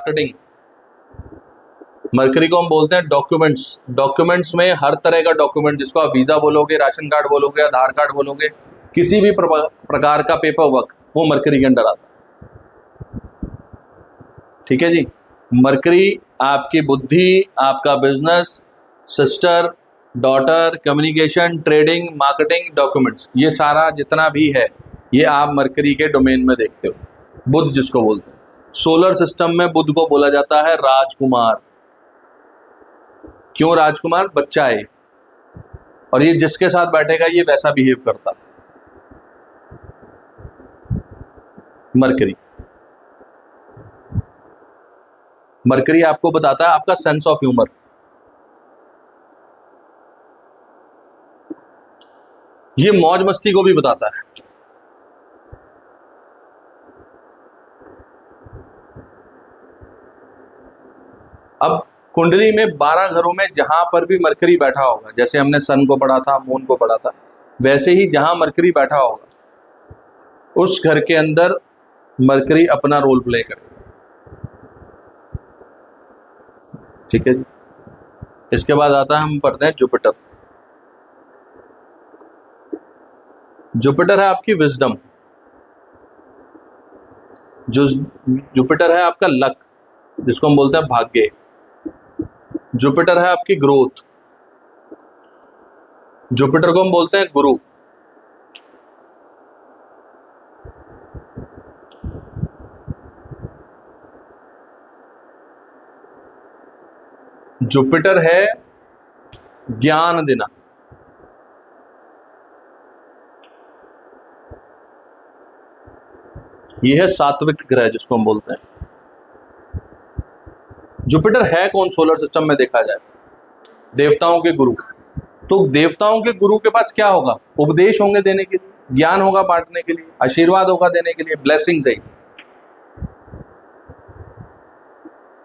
Marketing. Mercury को हम बोलते हैं डॉक्यूमेंट्स। डॉक्यूमेंट्स में हर तरह का डॉक्यूमेंट, जिसको आप वीज़ा बोलोगे, राशन कार्ड बोलोगे, आधार कार्ड बोलोगे, किसी भी प्रकार का पेपर वर्क, वो मरकरी के अंडर आता है। ठीक है जी। मरकरी आपकी बुद्धि, आपका business, sister, daughter, communication, trading, marketing, documents, ये सारा जितना भी है ये आप मरकरी के डोमेन में देखते हो। बुध जिसको बोलते हैं, सोलर सिस्टम में बुध को बोला जाता है राजकुमार। क्यों राजकुमार? बच्चा है और ये जिसके साथ बैठेगा ये वैसा बिहेव करता। मरकरी मरकरी आपको बताता है आपका सेंस ऑफ ह्यूमर। ये मौज मस्ती को भी बताता है। अब कुंडली में 12 घरों में जहां पर भी मरकरी बैठा होगा, जैसे हमने सन को पढ़ा था, मून को पढ़ा था, वैसे ही जहां मरकरी बैठा होगा उस घर के अंदर मरकरी अपना रोल प्ले करेगा। ठीक है जी। इसके बाद आता है, हम पढ़ते हैं जुपिटर। जुपिटर है आपकी विजडम, जो जुपिटर है आपका लक, जिसको हम बोलते हैं भाग्य। जुपिटर है आपकी ग्रोथ, जुपिटर को हम बोलते हैं गुरु। जुपिटर है ज्ञान देना। यह है सात्विक ग्रह जिसको हम बोलते हैं। जुपिटर है कौन सोलर सिस्टम में देखा जाए? देवताओं के गुरु। तो देवताओं के गुरु के पास क्या होगा? उपदेश होंगे देने के लिए, ज्ञान होगा बांटने के लिए, आशीर्वाद होगा देने के लिए, ब्लेसिंग्स है,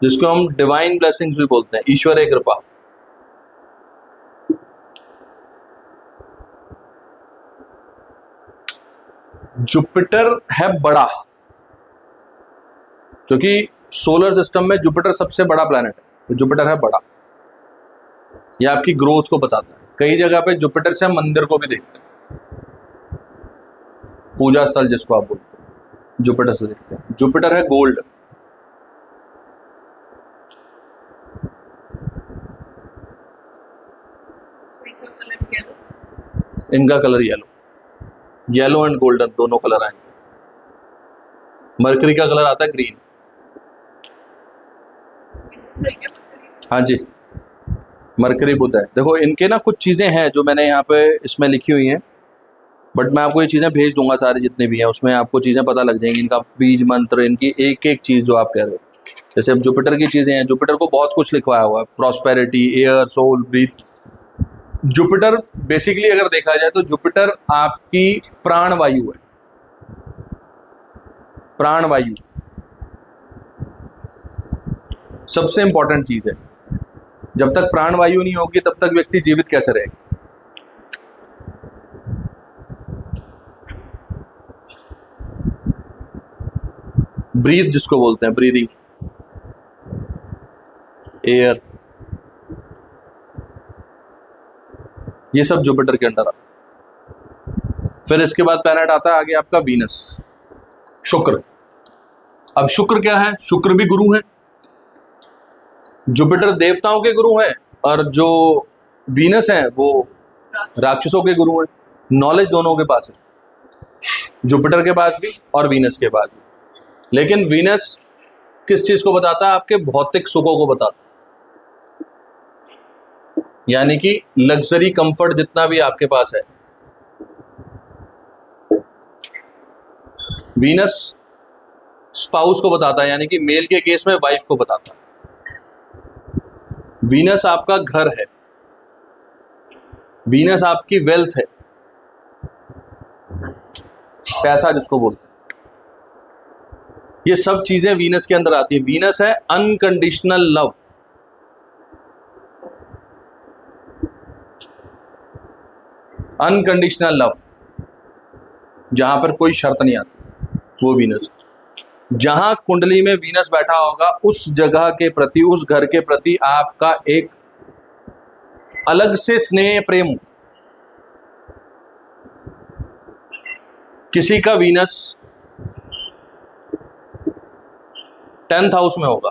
जिसको हम डिवाइन ब्लेसिंग्स भी बोलते हैं, ईश्वरीय कृपा। जुपिटर है बड़ा, क्योंकि सोलर सिस्टम में जुपिटर सबसे बड़ा प्लैनेट है, तो जुपिटर है बड़ा। ये आपकी ग्रोथ को बताता है। कई जगह पे जुपिटर से हम मंदिर को भी देखते हैं, पूजा स्थल जिसको आप बोलते हैं, जुपिटर से देखते हैं। जुपिटर है गोल्ड। इनका colour yellow, yellow and golden दोनों कलर आएंगे। मरकरी का कलर आता है ग्रीन। हाँ जी, मरकरी बुध है। देखो इनके ना कुछ चीजें हैं जो मैंने यहाँ पे इसमें लिखी हुई हैं, बट मैं आपको ये चीजें भेज दूंगा सारी जितने भी हैं, उसमें आपको चीजें पता लग जाएंगी, इनका बीज मंत्र, इनकी एक एक चीज जो आप कह रहे हो। जैसे अब जुपिटर की चीजें हैं, जुपिटर को बहुत कुछ लिखवाया हुआ है, prosperity, air, soul, breath. Jupiter basically अगर देखा जाए तो जुपिटर आपकी प्राण वायु है। प्राण वायु सबसे इंपॉर्टेंट चीज है। जब तक प्राण वायु नहीं होगी तब तक व्यक्ति जीवित कैसे रहेगा? ब्रीथ जिसको बोलते हैं, ब्रीदिंग, एयर, ये सब जुपिटर के अंडर आता है। फिर इसके बाद प्लैनेट आता है आगे आपका वीनस, शुक्र। अब शुक्र क्या है? शुक्र भी गुरु है। जुपिटर देवताओं के गुरु हैं और जो वीनस है वो राक्षसों के गुरु हैं। नॉलेज दोनों के पास है, जुपिटर के पास भी और वीनस के पास भी। लेकिन वीनस किस चीज को बताता है? आपके भौतिक सुखों को बताता है, यानी कि लग्जरी कंफर्ट जितना भी आपके पास है। वीनस स्पाउस को बताता है, यानी कि मेल के केस में वाइफ को बताता है। वीनस आपका घर है, वीनस आपकी वेल्थ है, पैसा जिसको बोलते हैं। ये सब चीजें वीनस के अंदर आती है। वीनस है अनकंडीशनल लव। अनकंडीशनल लव, जहां पर कोई शर्त नहीं आती, वो वीनस। जहां कुंडली में वीनस बैठा होगा उस जगह के प्रति, उस घर के प्रति आपका एक अलग से स्नेह प्रेम। किसी का वीनस 10th हाउस में होगा,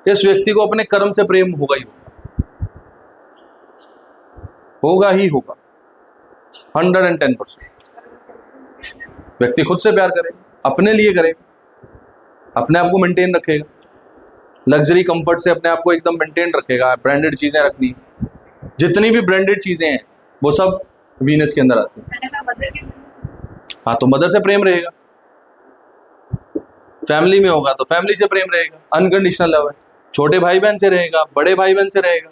इस व्यक्ति को अपने कर्म से प्रेम होगा ही होगा ही होगा 110%। व्यक्ति खुद से प्यार करेगा, अपने लिए करेगा, अपने आप को मेंटेन रखेगा, लग्जरी कंफर्ट से अपने आप को एकदम मेंटेन रखेगा, ब्रांडेड चीजें रखनी, जितनी भी ब्रांडेड चीजें हैं वो सब वीनस के अंदर आती हैं। हाँ, तो मदर से प्रेम रहेगा, फैमिली में होगा तो फैमिली से प्रेम रहेगा, अनकंडीशनल लव है, छोटे भाई बहन से रहेगा, बड़े भाई बहन से रहेगा,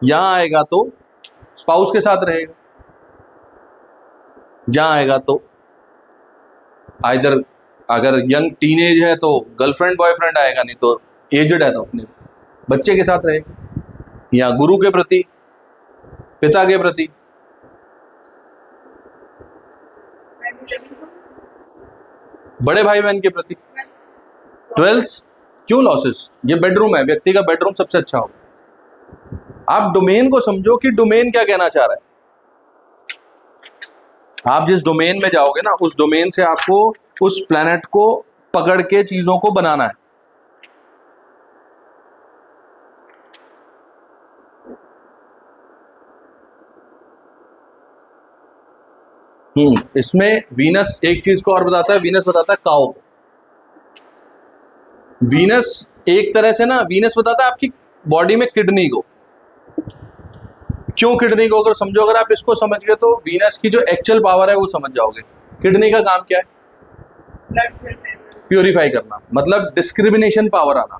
यहां आएगा तो स्पाउस के साथ रहेगा, जहां आएगा तो आइदर अगर यंग टीनेज है तो गर्लफ्रेंड बॉयफ्रेंड आएगा, नहीं तो एजड है तो अपने बच्चे के साथ रहेगा, या गुरु के प्रति, पिता के प्रति। बड़े भाई बहन के प्रति। 12th क्यों लॉसेस? ये बेडरूम है, व्यक्ति का बेडरूम सबसे अच्छा होगा। आप डोमेन को समझो कि डोमेन क्या कहना चाह रहा है। आप जिस डोमेन में जाओगे ना, उस डोमेन से आपको उस प्लैनेट को पकड़ के चीजों को बनाना है। इसमें वीनस एक चीज को और बताता है, वीनस बताता है काउ। वीनस एक तरह से ना, वीनस बताता है आपकी बॉडी में किडनी को। क्यों किडनी को? अगर समझो, अगर आप इसको समझ गए तो वीनस की जो एक्चुअल पावर है वो समझ जाओगे। किडनी का काम क्या है? ब्लड प्यूरिफाई करना, मतलब डिस्क्रिमिनेशन पावर आना।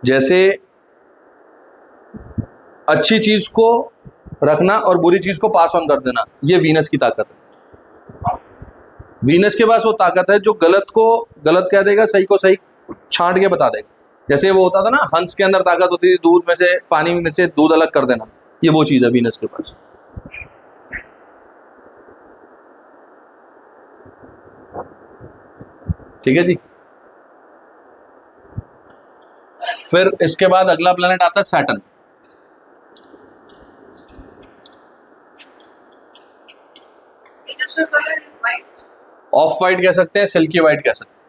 जैसे अच्छी चीज को रखना और बुरी चीज को पास ऑन कर देना, ये वीनस की ताकत है। वीनस के पास वो ताकत है जो गलत को गलत कह देगा, सही को सही छांट के बता देगा। जैसे वो होता था ना, हंस के अंदर ताकत होती थी दूध में से, पानी में से दूध अलग कर देना, ये वो चीज है वीनस के पास। ठीक है जी। फिर इसके बाद अगला प्लैनेट आता है सैटर्न। ऑफ वाइट कह सकते हैं, सिल्की वाइट कह सकते हैं।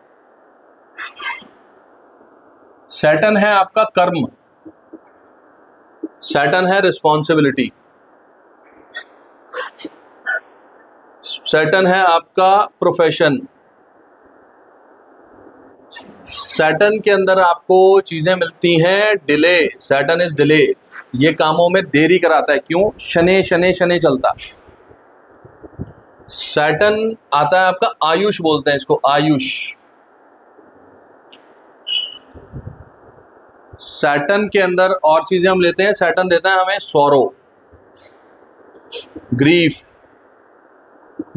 सैटर्न है आपका कर्म, सैटर्न है रिस्पॉन्सिबिलिटी, सैटर्न है आपका प्रोफेशन। सैटर्न के अंदर आपको चीजें मिलती हैं डिले। सैटर्न इज डिले, ये कामों में देरी कराता है। क्यों? शनि शनि शनि चलता। सैटर्न आता है आपका आयुष, बोलते हैं इसको आयुष। सैटर्न के अंदर और चीजें हम लेते हैं। सैटर्न देता है हमें सॉरो, ग्रीफ,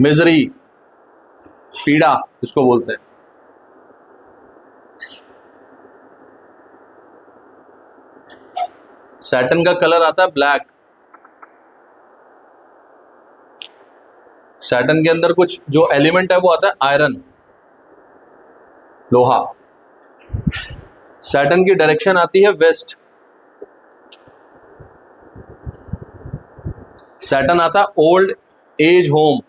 मिजरी, पीड़ा इसको बोलते हैं। सैटर्न का कलर आता है ब्लैक। सैटर्न के अंदर कुछ जो एलिमेंट है वो आता है आयरन, लोहा। सैटर्न की डायरेक्शन आती है वेस्ट। सैटर्न आता है old age home,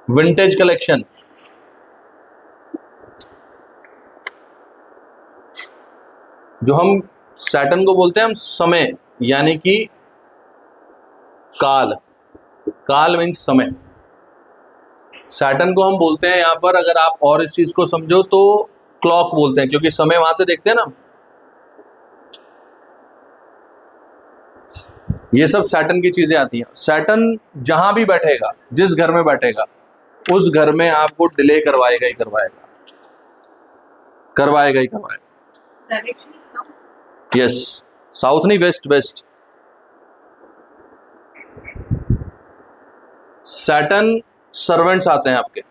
vintage collection. जो हम सैटर्न को बोलते हैं हम समय, यानी कि काल। काल मीन्स समय। सैटर्न को हम बोलते हैं यहां पर, अगर आप और इस चीज को समझो तो क्लॉक बोलते हैं, क्योंकि समय वहां से देखते हैं ना। ये सब सैटर्न की चीजें आती हैं। सैटर्न जहां भी बैठेगा, जिस घर में बैठेगा, उस घर में आपको डिले करवाएगा ही करवाएगा, करवाएगा ही करवाएगा। यस, साउथ नहीं, वेस्ट वेस्ट। सैटर्न सर्वेंट्स आते हैं आपके,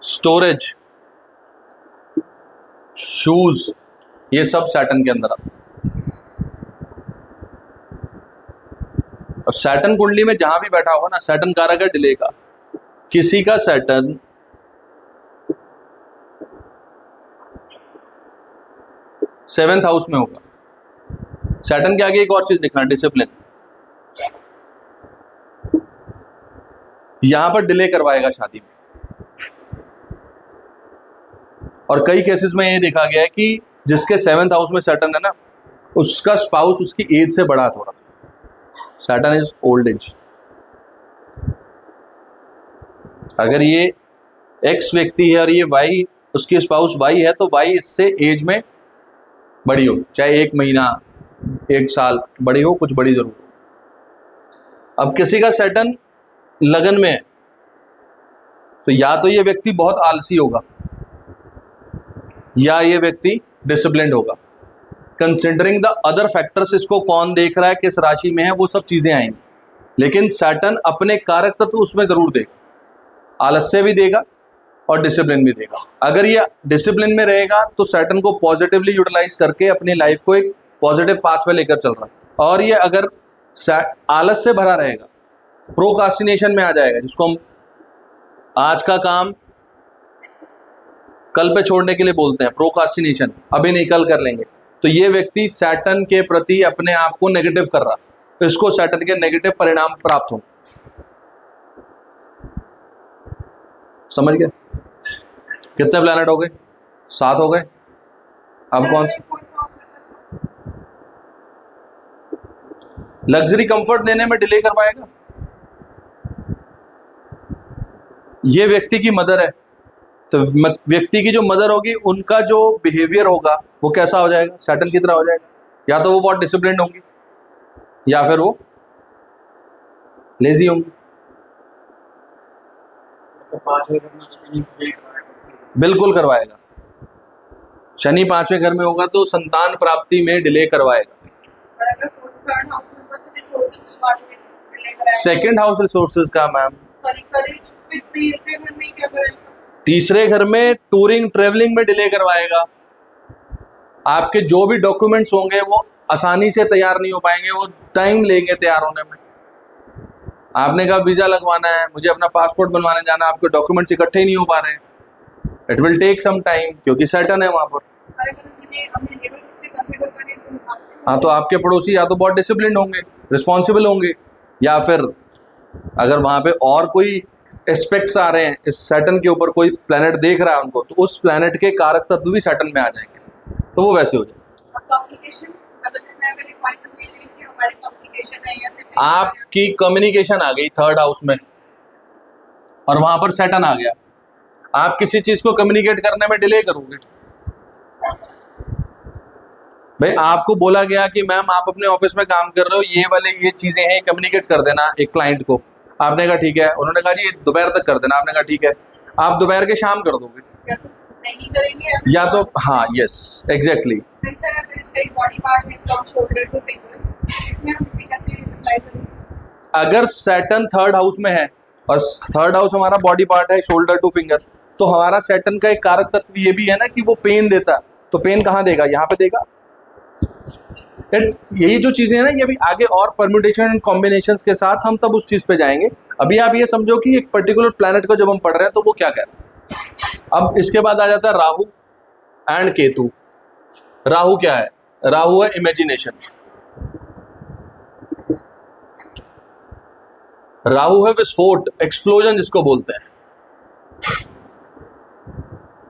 स्टोरेज, शूज, ये सब सैटर्न के अंदर आते हैं। और सैटर्न कुंडली में जहां भी बैठा होगा ना, सैटर्न कारक है डिले का। किसी का सैटर्न सेवेंथ हाउस में होगा, सैटर्न के आगे एक और चीज देखना, डिसिप्लिन, यहां पर डिले करवाएगा शादी में। और कई केसेस में ये देखा गया है कि जिसके सेवेंथ हाउस में सैटर्न है ना, उसका स्पाउस उसकी एज से बड़ा है थोड़ा, सैटर्न इज ओल्ड एज। अगर ये एक्स व्यक्ति है और ये वाई, उसकी स्पाउस वाई है, तो वाई इससे एज में बड़ी हो, चाहे 1 महीना 1 साल बड़ी हो, कुछ बड़ी जरूर हो। अब किसी का सैटर्न लगन में है, तो या तो ये व्यक्ति बहुत आलसी होगा या ये व्यक्ति डिसिप्लिन्ड होगा। कंसिडरिंग द अदर फैक्टर्स, इसको कौन देख रहा है, किस राशि में है, वो सब चीजें आएंगी, लेकिन सैटर्न अपने कारक तत्व उसमें जरूर देगा, आलस्य भी देगा और डिसिप्लिन भी देगा। अगर ये डिसिप्लिन में रहेगा तो सैटर्न को पॉजिटिवली यूटिलाइज करके अपनी लाइफ को एक पॉजिटिव पाथ पे लेकर चल रहा है। और ये अगर आलस से भरा रहेगा, प्रोक्रास्टिनेशन में आ जाएगा, जिसको हम आज का काम कल पे छोड़ने के लिए बोलते हैं, प्रोक्रास्टिनेशन, अभी नहीं कल कर लेंगे, तो ये व्यक्ति सैटर्न के प्रति अपने आप को नेगेटिव कर रहा, तो इसको सैटर्न के नेगेटिव परिणाम प्राप्त होंगे। समझ गए? कितने प्लैनेट हो गए? 7 हो गए। अब कौन सा? लग्जरी कंफर्ट देने में डिले करवाएगा। ये व्यक्ति की मदर है, तो व्यक्ति की जो मदर होगी उनका जो बिहेवियर होगा वो कैसा हो जाएगा? सैटर्न की तरह हो जाएगा। या तो वो बहुत डिसिप्लिन्ड होंगी या फिर वो लेजी होंगी। बिल्कुल करवाएगा। शनि 5वें घर में होगा तो संतान प्राप्ति में डिले करवाएगा। सेकंड हाउस रिसोर्सेज का मैम, तीसरे घर में टूरिंग ट्रेवलिंग में डिले करवाएगा। आपके जो भी डॉक्यूमेंट्स होंगे वो आसानी से तैयार नहीं हो पाएंगे, वो टाइम लेंगे तैयार होने में। आपने कहा वीजा लगवाना है, मुझे अपना पासपोर्ट बनवाने जाना, आपके डॉक्यूमेंट्स इकट्ठे ही नहीं हो पा रहे हैं, it will take some time, क्योंकि सैटर्न है वहां पर। हाँ, तो आपके पड़ोसी या तो बहुत डिसिप्लिन होंगे, रिस्पॉन्सिबल होंगे, या फिर अगर वहां पे और कोई एस्पेक्ट्स आ रहे हैं इस सैटर्न के ऊपर, कोई प्लैनेट देख रहा है उनको, तो उस प्लैनेट के कारक तत्व भी सैटर्न में आ जाएंगे, तो वो वैसे हो जाए। आपकी कम्युनिकेशन आ गई 3rd हाउस में और वहां पर सैटर्न आ गया, आप किसी चीज को कम्युनिकेट करने में डिले करोगे। भाई आपको बोला गया कि मैम आप अपने ऑफिस में काम कर रहे हो, ये वाले ये चीजें हैं, कम्युनिकेट कर देना एक क्लाइंट को। आपने कहा ठीक है, उन्होंने कहा जी ये दोपहर तक कर देना, आपने कहा ठीक है, आप दोपहर के शाम कर दोगे नहीं करेंगे या तो हाँ, यस एग्जैक्टली। अगर सैटर्न 3rd हाउस में है और 3rd हाउस हमारा बॉडी पार्ट है, शोल्डर टू फिंगर, तो हमारा सैटर्न का एक कारक तत्व ये भी है ना कि वो पेन देता है, तो पेन कहाँ देगा? यहाँ पे देगा। यही जो चीजें हैं ना, ये अभी आगे और परम्यूटेशन एंड कॉम्बिनेशंस के साथ हम तब उस चीज पे जाएंगे। अभी आप ये समझो कि एक पर्टिकुलर प्लैनेट को जब हम पढ़ रहे हैं तो वो क्या कह रहे हैं। अब इसके बाद आ जाता है राहु एंड केतु। राहु क्या है? राहु है इमेजिनेशन, राहु है विस्फोट, एक्सप्लोजन जिसको बोलते हैं।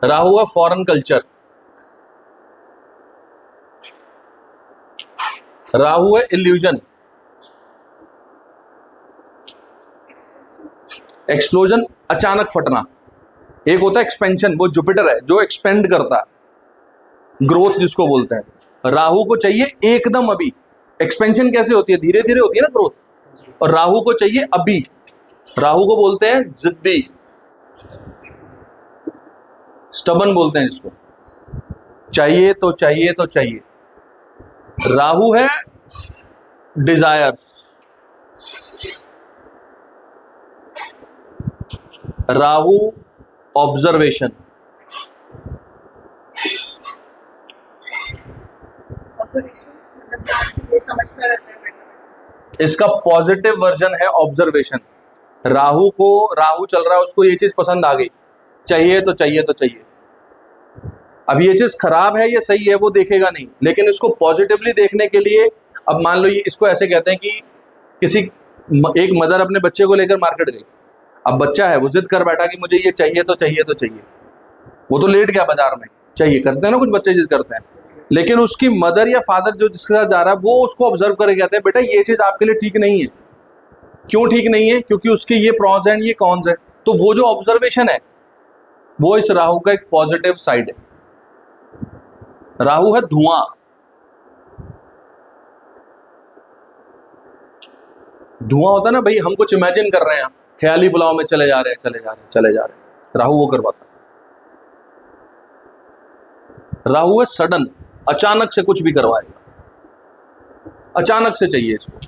राहु है फॉरेन कल्चर, राहु है इल्यूजन, एक्सप्लोजन अचानक फटना। एक होता है एक्सपेंशन, वो जुपिटर है जो एक्सपेंड करता है, ग्रोथ जिसको बोलते हैं। राहु को चाहिए एकदम अभी। एक्सपेंशन कैसे होती है? धीरे धीरे होती है ना ग्रोथ, और राहु को चाहिए अभी। राहु को बोलते हैं जिद्दी, स्टबन बोलते हैं जिसको, चाहिए तो चाहिए तो चाहिए। राहु है डिजायर्स, राहु ऑब्जर्वेशन, इसका पॉजिटिव वर्जन है ऑब्जर्वेशन। राहु चल रहा है, उसको ये चीज पसंद आ गई, चाहिए तो चाहिए तो चाहिए। अब ये चीज खराब है या सही है वो देखेगा नहीं, लेकिन इसको पॉजिटिवली देखने के लिए, अब मान लो ये इसको ऐसे कहते हैं कि किसी एक मदर अपने बच्चे को लेकर मार्केट गई, अब बच्चा है वो जिद कर बैठा कि मुझे ये चाहिए तो चाहिए तो चाहिए, वो तो लेट गया बाजार में, चाहिए करते हैं ना कुछ बच्चे जिद करते हैं, लेकिन उसकी मदर या फादर जो जिसके साथ जा रहा है वो उसको ऑब्जर्व करके कहते हैं बेटा ये चीज आपके लिए ठीक नहीं है। क्यों ठीक नहीं है? क्योंकि उसके ये प्रॉन्स हैं ये कॉन्स है। तो वो जो ऑब्जर्वेशन है वो इस राहु का एक पॉजिटिव साइड है। राहु है धुआं, धुआं होता है ना भाई, हम कुछ इमेजिन कर रहे हैं, ख्याली पुलाव में चले जा रहे हैं चले जा रहे हैं चले जा रहे हैं, राहु वो करवाता है। राहु है सडन, अचानक से कुछ भी करवाएगा, अचानक से चाहिए इसको।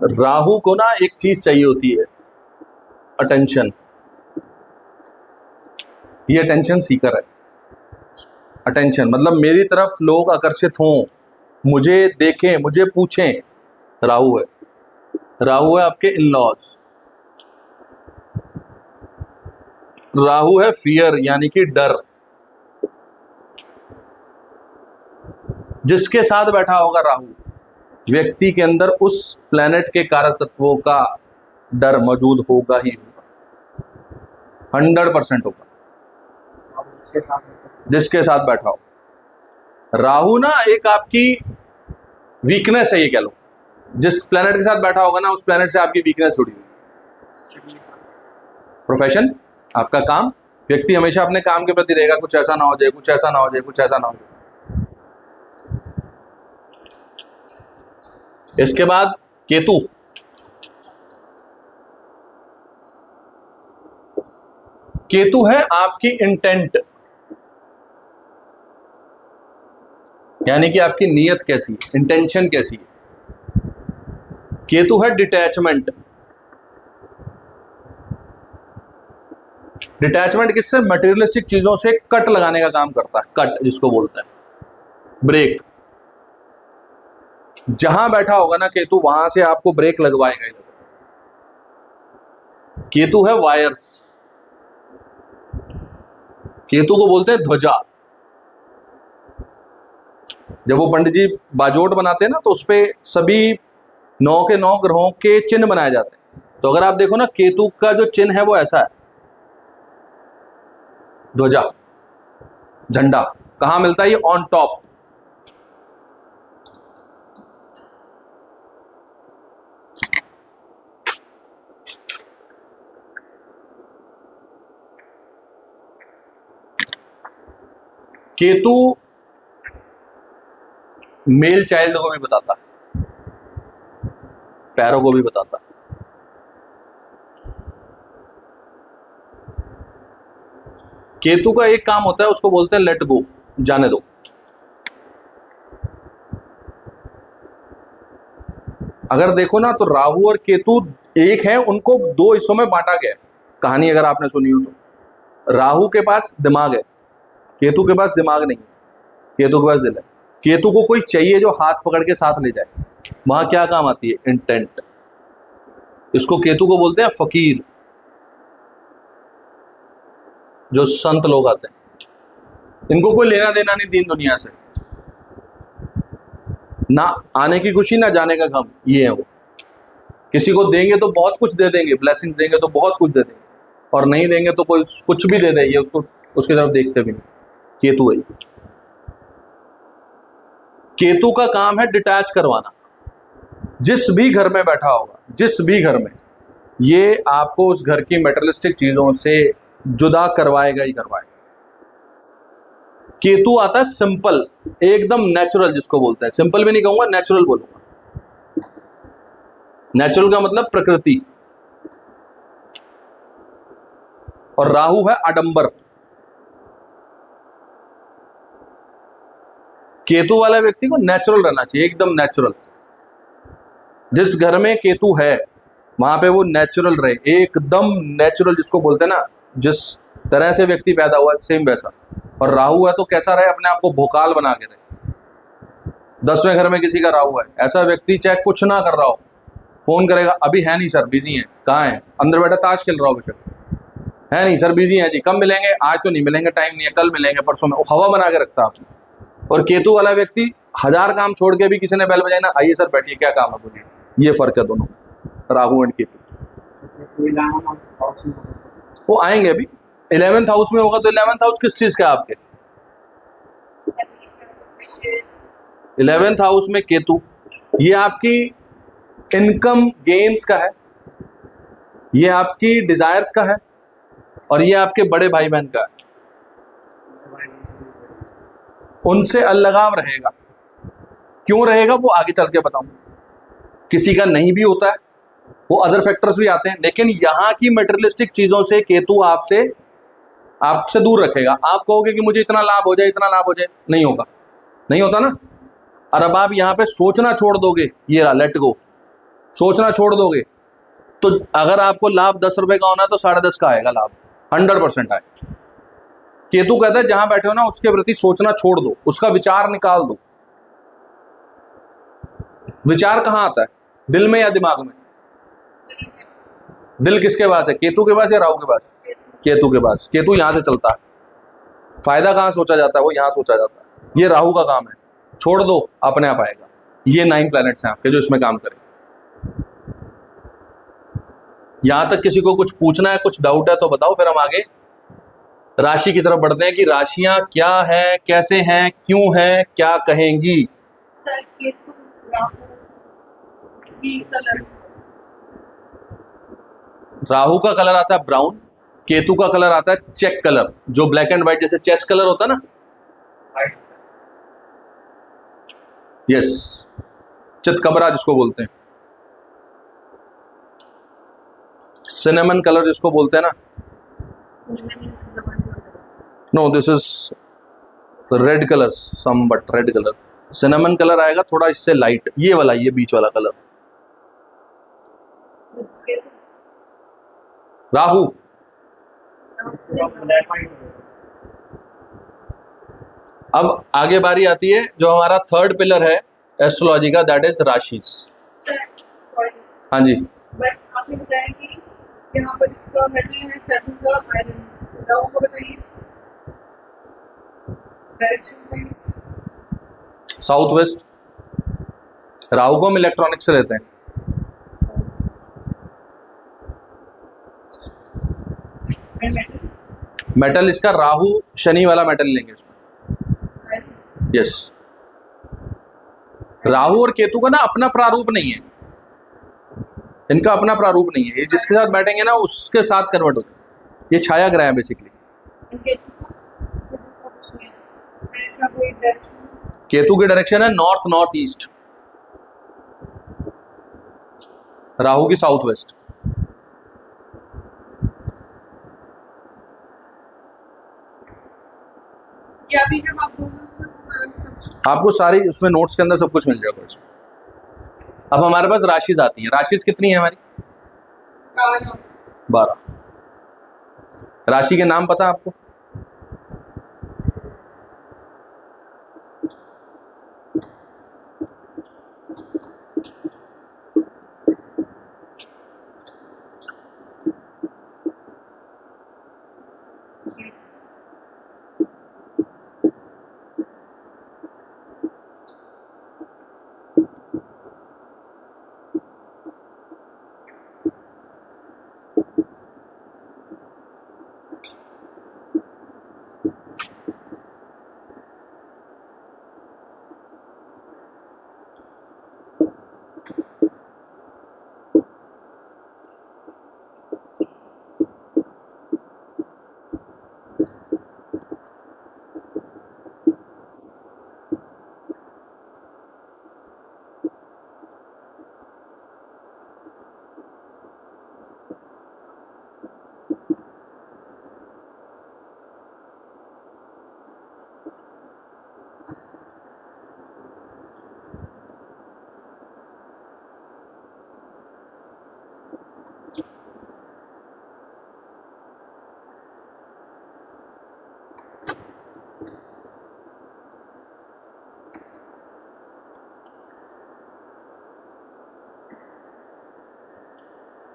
राहु को ना एक चीज चाहिए होती है, अटेंशन। ये अटेंशन सीकर है। अटेंशन मतलब मेरी तरफ लोग आकर्षित हों, मुझे देखें, मुझे पूछें, राहु है। राहु है आपके इन लॉज। राहु है फियर यानी कि डर। जिसके साथ बैठा होगा राहु, व्यक्ति के अंदर उस प्लेनेट के कारक तत्वों का डर मौजूद होगा ही होगा, 100% होगा। जिसके साथ बैठा हो राहु ना, एक आपकी वीकनेस है ये कह लो, जिस प्लेनेट के साथ बैठा होगा ना उस प्लेनेट से आपकी वीकनेस जुड़ी हुई। प्रोफेशन, आपका काम, व्यक्ति हमेशा अपने काम के प्रति रहेगा, कुछ ऐसा ना हो जाए, कुछ ऐसा ना हो जाए, कुछ ऐसा ना हो जाए। इसके बाद केतु। केतु है आपकी इंटेंट, यानी कि आपकी नीयत कैसी है, इंटेंशन कैसी है। केतु है डिटैचमेंट। डिटैचमेंट किससे? मटेरियलिस्टिक चीजों से कट लगाने का काम करता है, कट जिसको बोलते हैं, ब्रेक। जहां बैठा होगा ना केतु, वहां से आपको ब्रेक लगवाएगा। केतु है वायर्स। केतु को बोलते हैं ध्वजा। जब वो पंडित जी बाजोट बनाते हैं ना, तो उसपे सभी 9 के 9 ग्रहों के चिन्ह बनाए जाते हैं। तो अगर आप देखो ना, केतु का जो चिन्ह है वो ऐसा है, ध्वजा, झंडा। कहां मिलता है ये? On top. Ketu male child को भी बताता, पैरों को भी बताता। केतु का एक काम होता है, उसको बोलते हैं लेट गो, जाने दो। अगर देखो ना, तो राहु और केतु एक है, उनको 2 हिस्सों में बांटा गया। कहानी अगर आपने सुनी हो तो, राहु के पास दिमाग है, केतु के पास दिमाग नहीं है, केतु के पास दिल है। केतु को कोई चाहिए जो हाथ पकड़ के साथ ले जाए। वहां क्या काम आती है? इंटेंट। इसको केतु को बोलते हैं फकीर। जो संत लोग आते हैं, इनको कोई लेना देना नहीं दीन दुनिया से, ना आने की खुशी ना जाने का गम, ये है वो। किसी को देंगे तो बहुत कुछ दे देंगे, ब्लेसिंग देंगे तो बहुत कुछ दे देंगे, और नहीं देंगे तो कोई कुछ भी दे दे, ये उसको उसकी तरफ देखते भी नहीं। केतु है। केतु का काम है डिटैच करवाना। जिस भी घर में बैठा होगा, जिस भी घर में, ये आपको उस घर की मटेरियलिस्टिक चीजों से जुदा करवाएगा ही करवाएगा। केतु आता है सिंपल, एकदम नेचुरल, जिसको बोलते हैं, सिंपल भी नहीं कहूंगा, नेचुरल बोलूंगा। नेचुरल का मतलब प्रकृति। और राहु है आडंबर। केतु वाला व्यक्ति को नेचुरल रहना चाहिए, एकदम नेचुरल। जिस घर में केतु है वहां पे वो नेचुरल रहे, एकदम नेचुरल, जिसको बोलते हैं ना, जिस तरह से व्यक्ति पैदा हुआ है, सेम वैसा। और राहु है तो कैसा रहे, अपने आप को भोकाल बना के रहे। 10वें घर में किसी का राहु है, ऐसा व्यक्ति चाहे कुछ ना कर रहा हो, फोन करेगा, अभी है नहीं सर बिजी है, कहाँ है, अंदर बैठा ताश खेल रहा हो बेशक, है नहीं सर बिजी है जी, कब मिलेंगे, आज तो नहीं मिलेंगे, टाइम नहीं है, कल मिलेंगे, परसों में, वो हवा बना के रखता आपने। और केतु वाला व्यक्ति 1000 काम छोड़ के भी किसी ने बेल बजाई ना, आइए सर बैठिए, क्या काम है बोलिए। ये फर्क है दोनों, राहु एंड केतु। वो आएंगे अभी। 11th हाउस में होगा तो 11th हाउस किस चीज का है आपके? 11th हाउस में केतु, ये आपकी इनकम गेन्स का है, ये आपकी डिजायर्स का है, और ये आपके बड़े भाई बहन का है। उनसे अलगाव रहेगा, क्यों रहेगा वो आगे चल के बताऊं। किसी का नहीं भी होता है, वो अदर फैक्टर्स भी आते हैं, लेकिन यहाँ की मटेरियलिस्टिक चीजों से केतु आपसे दूर रखेगा। आप कहोगे कि मुझे इतना लाभ हो जाए, इतना लाभ हो जाए, नहीं होगा, नहीं होता ना। और अब आप यहाँ पे सोचना छोड़ दोगे, ये रहा लेट गो, सोचना छोड़ दोगे, तो अगर आपको लाभ 10 रुपए का होना तो 10.5 का आएगा लाभ, 100% आएगा। केतु कहता है जहां बैठे हो ना उसके प्रति सोचना छोड़ दो, उसका विचार निकाल दो। विचार कहाँ आता है, दिल में या दिमाग में? दिल किसके पास है, केतु के पास या राहु के पास? केतु के पास। केतु यहां से चलता है, फायदा कहाँ सोचा जाता है, वो यहां सोचा जाता है। ये राहु का काम है, छोड़ दो अपने आप आएगा। ये 9 प्लैनेट्स हैं आपके जो इसमें काम करें। यहां तक किसी को कुछ पूछना है, कुछ डाउट है तो बताओ, फिर हम आगे राशि की तरफ बढ़ते हैं कि राशियां क्या है, कैसे हैं, क्यों हैं, क्या कहेंगी। सर केतु राहु की कलर्स, राहु का कलर आता है ब्राउन, केतु का कलर आता है चेक कलर, जो ब्लैक एंड व्हाइट जैसे चेस कलर होता है ना, यस, चितकबरा जिसको बोलते हैं, सिनेमन कलर जिसको बोलते हैं ना, no this is red colour, some but red colour. Cinnamon colour आएगा थोड़ा इससे लाइट, ये वाला, ये बीच वाला कलर राहु। अब आगे बारी आती है जो हमारा थर्ड पिलर है एस्ट्रोलॉजी का, दैट इज राशिस। हाँ जी, बट आपने बताया कि यहाँ पर इसका मेटल है सेटन का आयरन, राहु को बताइए डायरेक्शन में। South west. राहु को हम इलेक्ट्रॉनिक्स से लेते हैं। मेटल इसका राहु शनि वाला मेटल लेंगे इसमें, यस। राहु और केतु का ना अपना प्रारूप नहीं है, इनका अपना प्रारूप नहीं है, ये जिसके साथ बैठेंगे ना उसके साथ कन्वर्ट हो जाए। ये छाया ग्रह है बेसिकली। केतु की डायरेक्शन है नॉर्थ नॉर्थ ईस्ट, राहु की साउथ वेस्ट। या भी जब आप बोल रहे हो आपको सारी उसमें नोट्स के अंदर सब कुछ मिल जाएगा। अब हमारे पास राशिज आती है। राशिज कितनी है हमारी? 12। राशि के नाम पता है आपको?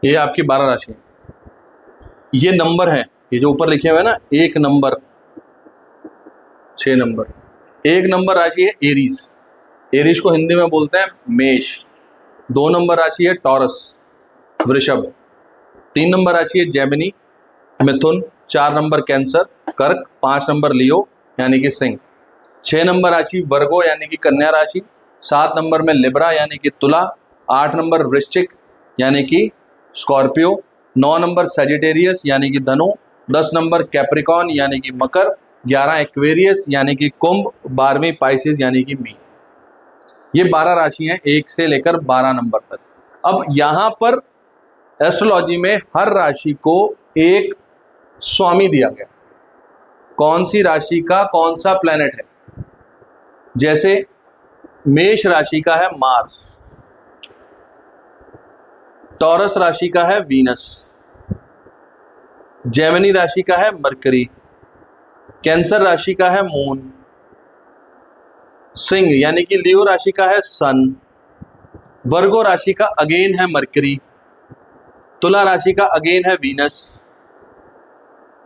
ये आपकी 12 राशि है। ये नंबर है, ये जो ऊपर लिखे हुए हैं ना, 1 नंबर 6 नंबर, 1 नंबर राशि है एरीज। एरीज को हिंदी में बोलते हैं मेष। 2 नंबर राशि है टॉरस वृषभ। 3 नंबर राशि है जेमिनी मिथुन। 4 नंबर कैंसर कर्क। 5 नंबर लियो यानी कि सिंह। 6 नंबर राशि वर्गो यानी कि कन्या राशि। 7 नंबर में लिब्रा यानी कि तुला। 8 नंबर वृश्चिक यानी कि स्कॉर्पियो। 9 नंबर सेजिटेरियस यानी कि धनु। 10 नंबर कैप्रिकॉन यानी कि मकर। 11 एक्वेरियस यानी कि कुंभ। 12वीं पाइसिस यानी कि मीन। ये 12 राशि हैं 1 से लेकर 12 नंबर तक। अब यहां पर एस्ट्रोलॉजी में हर राशि को एक स्वामी दिया गया, कौन सी राशि का कौन सा प्लैनेट है। जैसे मेष राशि का है मार्स, टॉरस राशि का है वीनस, जेमिनी राशि का है मरकरी, कैंसर राशि का है मून, सिंह यानी कि लियो राशि का है सन, वर्गो राशि का अगेन है मरकरी, तुला राशि का अगेन है वीनस,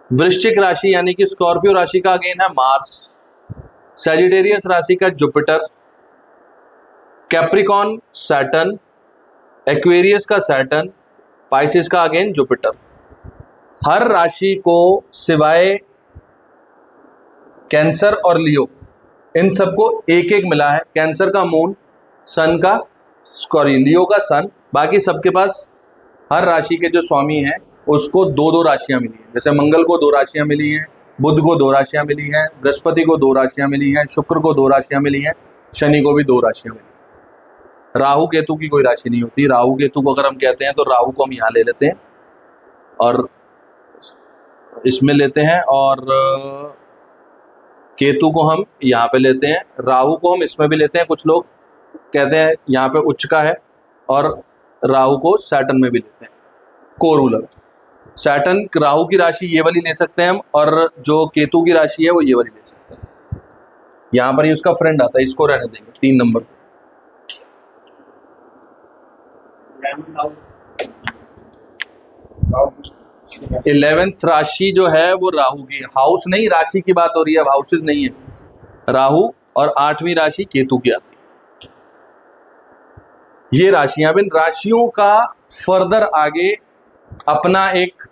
वृश्चिक राशि यानी कि स्कॉर्पियो राशि का अगेन है मार्स, सैजिटेरियस राशि का जुपिटर, कैप्रिकॉन सैटर्न, एक्वेरियस का सैटर्न, पाइसिस का अगेन जुपिटर। हर राशि को सिवाय कैंसर और लियो, इन सबको एक एक मिला है। कैंसर का मून, सन का लियो का सन, बाकी सबके पास हर राशि के जो स्वामी हैं उसको 2-2 राशियां मिली हैं। जैसे मंगल को 2 राशियां मिली हैं, बुध को 2 राशियां मिली हैं, बृहस्पति को 2 राशियां मिली हैं, शुक्र को 2 राशियां मिली हैं, शनि को भी 2 राशियां मिली हैं। राहु केतु की कोई राशि नहीं होती। राहु केतु को अगर हम कहते हैं तो राहु को हम यहाँ ले लेते हैं और इसमें लेते हैं, और केतु को हम यहाँ पे लेते हैं, राहु को हम इसमें भी लेते हैं। कुछ लोग कहते हैं यहाँ पे उच्च का है, और राहु को सैटर्न में भी लेते हैं। कोरूलर सैटर्न राहु की राशि ये वाली ले सकते हैं हम, और जो केतु की राशि है वो ये वाली ले सकते हैं। यहाँ पर ही उसका फ्रेंड आता है, इसको रहने देंगे 3 नंबर। 11th राशि जो है वो राहु की, हाउस नहीं राशि की बात हो रही है, अब हाउसेस नहीं है। राहु और 8वीं राशि केतु की आती है। ये राशियां, अब इन राशियों का फर्दर आगे अपना एक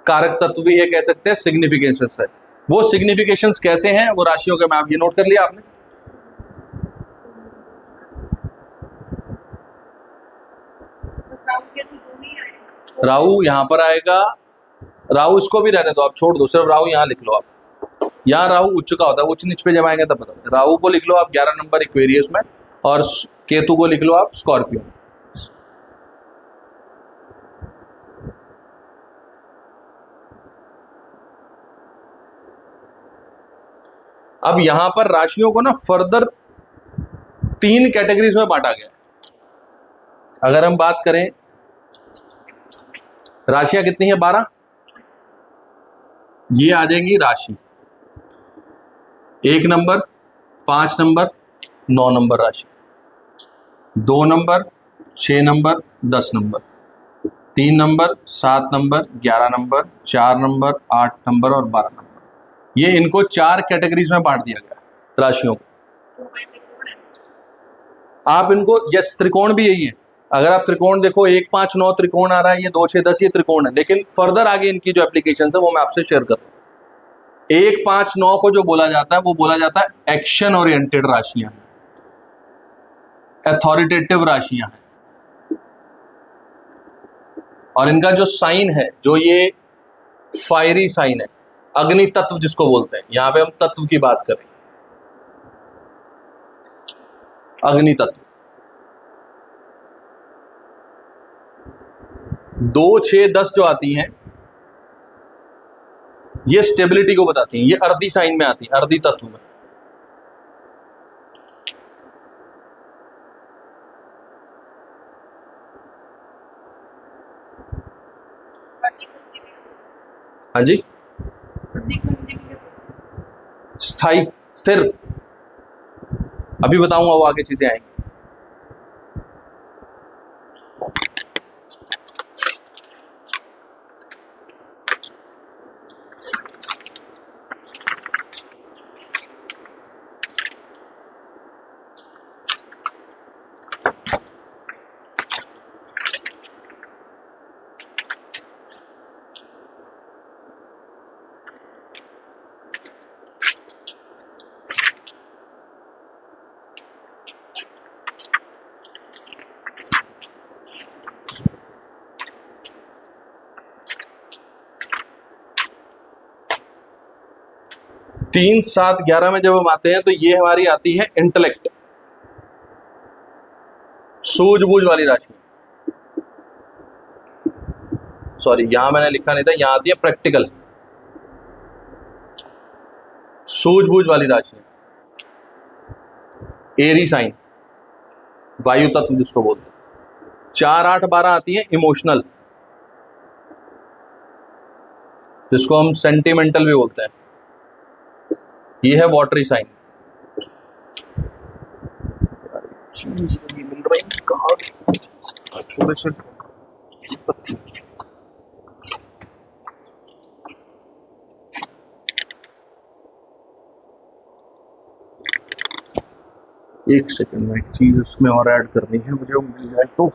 कारक तत्व भी है, कह सकते हैं सिग्निफिकेशंस है। वो सिग्निफिकेशंस कैसे हैं वो राशियों के, मैं आप ये नोट कर लिया आपने। राहु यहां पर आएगा, राहु इसको भी रहने दो, आप छोड़ दो, सिर्फ राहु यहां लिख लो आप। यहाँ राहु उच्च का होता है, उच्च नीच पे जब आएंगे तब बताओ। राहु को लिख लो आप 11 नंबर एक्वेरियस में, और केतु को लिख लो आप स्कॉर्पियो। अब यहां पर राशियों को ना फर्दर 3 कैटेगरीज में बांटा गया है। अगर हम बात करें, राशियां कितनी है 12, ये आ जाएंगी राशि 1 नंबर, 5 नंबर, 9 नंबर राशि, 2 number, 6 number, 10 number, 3 number, 7 number, 11 number, 4 number, 8 number और 12 नंबर। ये इनको 4 कैटेगरीज में बांट दिया गया राशियों को। आप इनको, यस त्रिकोण भी यही है। अगर आप त्रिकोण देखो 1, 5, 9 त्रिकोण आ रहा है, ये 2, 6, 10 ये त्रिकोण है, लेकिन फर्दर आगे इनकी जो एप्लीकेशन है वो मैं आपसे शेयर कर रहा हूं। 1, 5, 9 को जो बोला जाता है वो बोला जाता है एक्शन ओरिएंटेड राशियां हैं, अथॉरिटेटिव राशियां हैं। और इनका जो साइन है, जो ये फायरी साइन है, अग्नि तत्व जिसको बोलते हैं, यहां पे हम तत्व की बात करें, अग्नि तत्व। 2, 6, 10 जो आती हैं ये स्टेबिलिटी को बताती हैं, ये अर्धी साइन में आती है, अर्धी तत्व में। हाँ जी, स्थाई, स्थिर, अभी बताऊंगा वो आगे चीजें आएंगी। 3, 7, 11 में जब हम आते हैं तो ये हमारी आती है इंटेलेक्ट, सूझबूझ वाली राशि। सॉरी, यहां मैंने लिखा नहीं था, यहां आती है प्रैक्टिकल, सूझबूझ वाली राशि, एरी साइन, वायु तत्व जिसको बोलते हैं। 4, 8, 12 आती है इमोशनल, जिसको हम सेंटिमेंटल भी बोलते हैं। ये है वाटरी साइन। चीज नहीं मिल रही, कहाँ सुबह से। एक सेकंड में, एक चीज उसमें और ऐड करनी है मुझे, वो मिल जाए तो।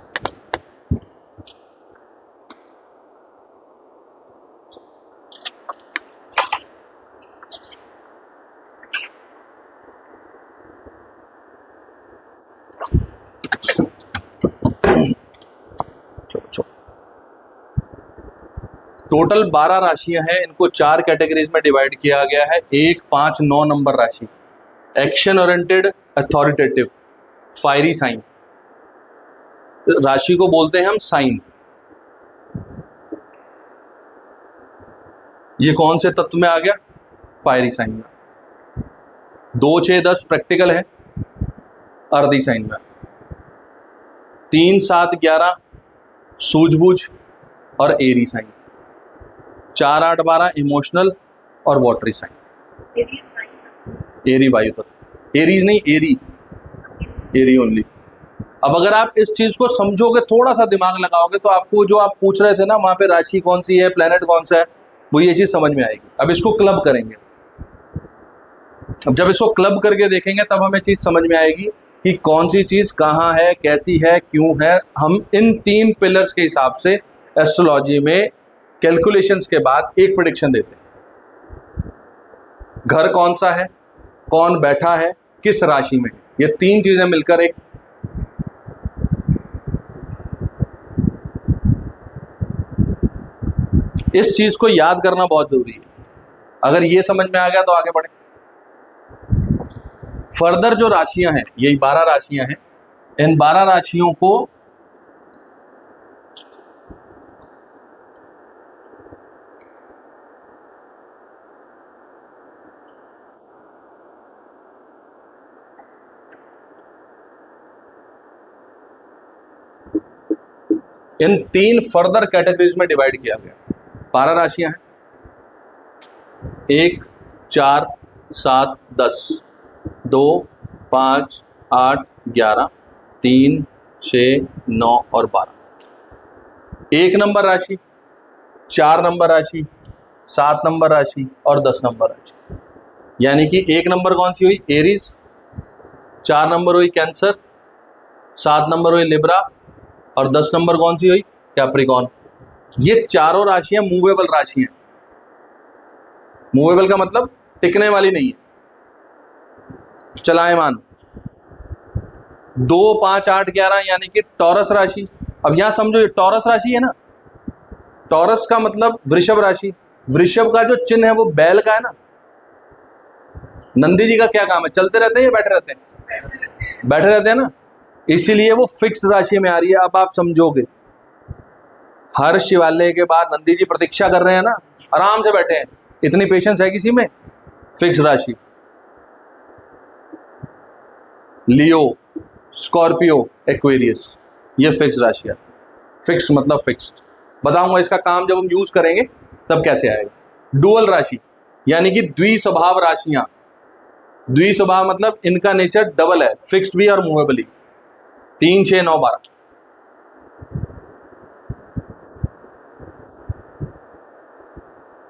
टोटल 12 राशियां हैं, इनको 4 कैटेगरीज में डिवाइड किया गया है। 1, 5, 9 नंबर राशि, action oriented, authoritative, fiery sign. राशि को बोलते हैं हम साइन। ये कौन से तत्व में आ गया? फायरी साइन में। 2, 6, 10 प्रैक्टिकल है, अर्दी साइन में। 3, 7, 11 सूझबूझ और एरी साइन। 4, 8, 12 इमोशनल और वाटरी साइन। एरी वायु तत्व, एरीज नहीं, एरी, एरी ओनली। अब अगर आप इस चीज को समझोगे, थोड़ा सा दिमाग लगाओगे, तो आपको जो आप पूछ रहे थे ना वहां पे राशि कौन सी है, प्लेनेट कौन सा है, वो ये चीज समझ में आएगी। अब इसको क्लब करेंगे, अब जब इसको क्लब करके देखेंगे तब हमें चीज समझ में आएगी कि कौन सी चीज कहाँ है, कैसी है, क्यों है। हम इन 3 पिलर्स के हिसाब से एस्ट्रोलॉजी में कैलकुलेशंस के बाद एक प्रेडिक्शन देते हैं। घर कौन सा है, कौन बैठा है, किस राशि में, ये 3 चीजें मिलकर एक इस चीज को याद करना बहुत जरूरी है। अगर ये समझ में आ गया तो आगे बढ़े। फर्दर जो राशियां हैं, यही 12 राशियां हैं, इन 12 राशियों को इन 3 फर्दर कैटेगरीज में डिवाइड किया गया। 12 राशियां हैं, 1, 4, 7, 10, 2, 5, 8, 11, 3, 6, 9 और 12। 1 नंबर राशि, 4 नंबर राशि, 7 नंबर राशि और 10 नंबर राशि। यानी कि 1 नंबर कौन सी हुई? एरीज, 4 नंबर हुई कैंसर, 7 नंबर हुई लिब्रा और 10 नंबर कौन सी हुई? कैप्रिकॉन। ये चारों राशियां मूवेबल राशि हैं। मूवेबल का मतलब टिकने वाली नहीं है, चलायमान। 2, 5, 8, 11 यानी कि टॉरस राशि। अब यहां समझो, ये टॉरस राशि है ना, टॉरस का मतलब वृषभ राशि। वृषभ का जो चिन्ह है वो बैल का है ना। नंदी जी का क्या काम है? चलते रहते हैं या बैठे रहते हैं? बैठे रहते हैं ना, इसीलिए वो फिक्स राशि में आ रही है। अब आप समझोगे, हर शिवालय के बाद नंदी जी प्रतीक्षा कर रहे हैं ना, आराम से बैठे हैं। इतनी पेशेंस है किसी में? फिक्स राशि। लियो, स्कॉर्पियो, एक्वेरियस, ये फिक्स राशि है। फिक्स मतलब फिक्स्ड। बताऊंगा इसका काम जब हम यूज करेंगे तब कैसे आएगा। डुअल राशि यानी कि द्विस्वभाव राशियां। द्विस्वभाव मतलब इनका नेचर डबल है, फिक्स्ड भी और मूवेबल भी। 3, 6, 9, 12।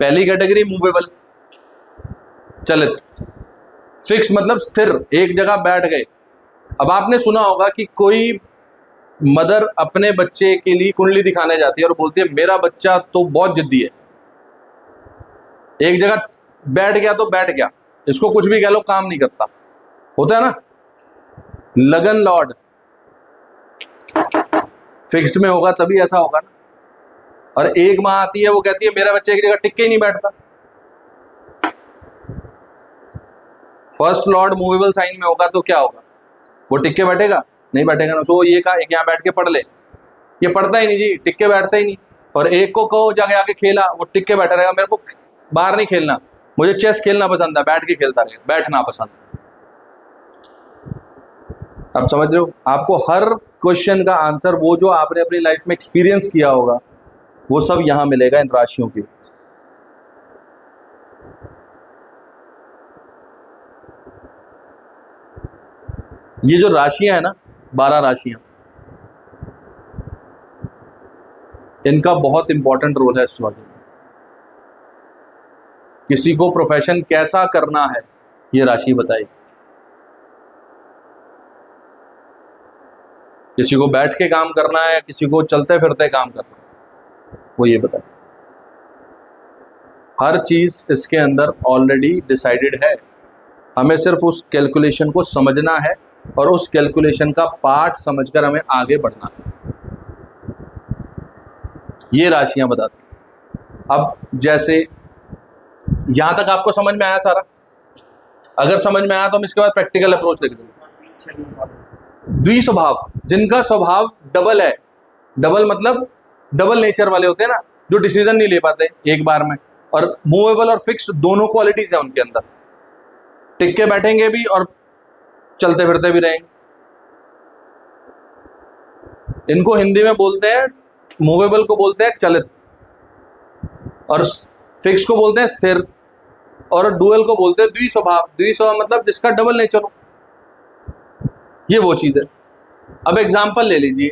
पहली कैटेगरी मूवेबल, चलित। फिक्स मतलब स्थिर, एक जगह बैठ गए। अब आपने सुना होगा कि कोई मदर अपने बच्चे के लिए कुंडली दिखाने जाती है और बोलती है मेरा बच्चा तो बहुत जिद्दी है, एक जगह बैठ गया तो बैठ गया, इसको कुछ भी कह लो काम नहीं करता। होता है ना। लगन लॉर्ड, फिक्स्ड में होगा तभी ऐसा होगा ना। और एक माँ आती है, वो कहती है मेरा बच्चा एक जगह टिक के ही नहीं बैठता। फर्स्ट लॉर्ड मूवेबल साइन में होगा तो क्या होगा, वो टिक के बैठेगा, नहीं बैठेगा ना। सो ये कहा यहाँ बैठ के पढ़ ले, ये पढ़ता ही नहीं जी, टिक के बैठता ही नहीं। और एक को कहो जाके आके खेला, वो टिक के बैठा रहेगा, मेरे को बाहर नहीं खेलना, मुझे चेस खेलना पसंद है, बैठ के खेलता रहेगा, बैठना पसंद है। आप समझ रहे हो, आपको हर क्वेश्चन का आंसर वो जो आपने अपनी लाइफ में एक्सपीरियंस किया होगा वो सब यहां मिलेगा इन राशियों की। ये जो राशियां है ना, 12 राशियां, इनका बहुत इंपॉर्टेंट रोल है एस्ट्रोलॉजी में। किसी को प्रोफेशन कैसा करना है ये राशि बताएगी, किसी को बैठ के काम करना है, किसी को चलते फिरते काम करना है, वो ये बताए। हर चीज इसके अंदर ऑलरेडी डिसाइडेड है, हमें सिर्फ उस कैलकुलेशन को समझना है और उस कैलकुलेशन का पार्ट समझकर हमें आगे बढ़ना है। ये राशियां बताती हैं। अब जैसे यहां तक आपको समझ में आया सारा, अगर समझ में आया तो हम इसके बाद प्रैक्टिकल अप्रोच लिख देंगे। द्विस्वभाव, जिनका स्वभाव डबल है, डबल मतलब डबल नेचर वाले होते हैं ना, जो डिसीजन नहीं ले पाते एक बार में, और मूवेबल और फिक्स दोनों क्वालिटीज है उनके अंदर, टिक के बैठेंगे भी और चलते फिरते भी रहेंगे। इनको हिंदी में बोलते हैं, मूवेबल को बोलते हैं चलित, और फिक्स को बोलते हैं स्थिर, और डुअल को बोलते हैं द्विस्वभाव। द्विस्वभाव मतलब जिसका डबल नेचर हो, ये वो चीज है। अब एग्जांपल ले लीजिए,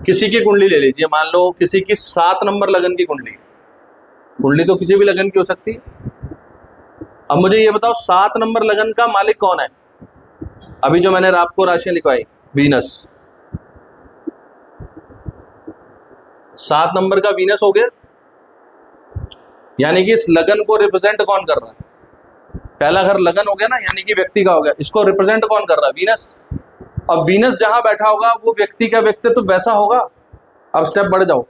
किसी की कुंडली ले लीजिए, मान लो किसी की 7 नंबर लगन की कुंडली, कुंडली तो किसी भी लगन की हो सकती है। अब मुझे ये बताओ 7 नंबर लगन का मालिक कौन है? अभी जो मैंने आपको राशियां लिखवाई, वीनस, 7 नंबर का वीनस हो गया, यानी कि इस लगन को रिप्रेजेंट कौन कर रहा है? पहला घर लगन हो गया ना, यानी कि व्यक्ति का हो गया, इसको रिप्रेजेंट कौन कर रहा है? वीनस। अब वीनस जहां बैठा होगा वो व्यक्ति का व्यक्तित्व वैसा होगा। अब स्टेप बढ़ जाओ,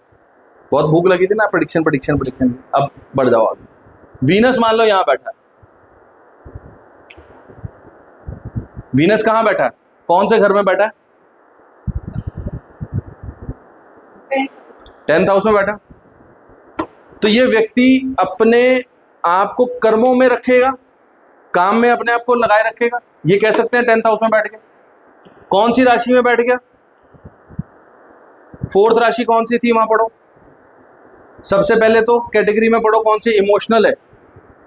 बहुत भूख लगी थी ना, प्रेडिक्शन प्रेडिक्शन प्रेडिक्शन, अब बढ़ जाओ आगे। वीनस मान लो यहां बैठा है, वीनस कहां बैठा है, कौन से घर में बैठा है? 10th हाउस में बैठा। तो ये व्यक्ति अपने आप को कर्मों में रखेगा, काम में अपने आप को लगाए रखेगा, ये कह सकते हैं 10th हाउस में बैठ गया। कौन सी राशि में बैठ गया? 4th राशि कौन सी थी, वहां पढ़ो। सबसे पहले तो कैटेगरी में पढ़ो कौन सी, इमोशनल है,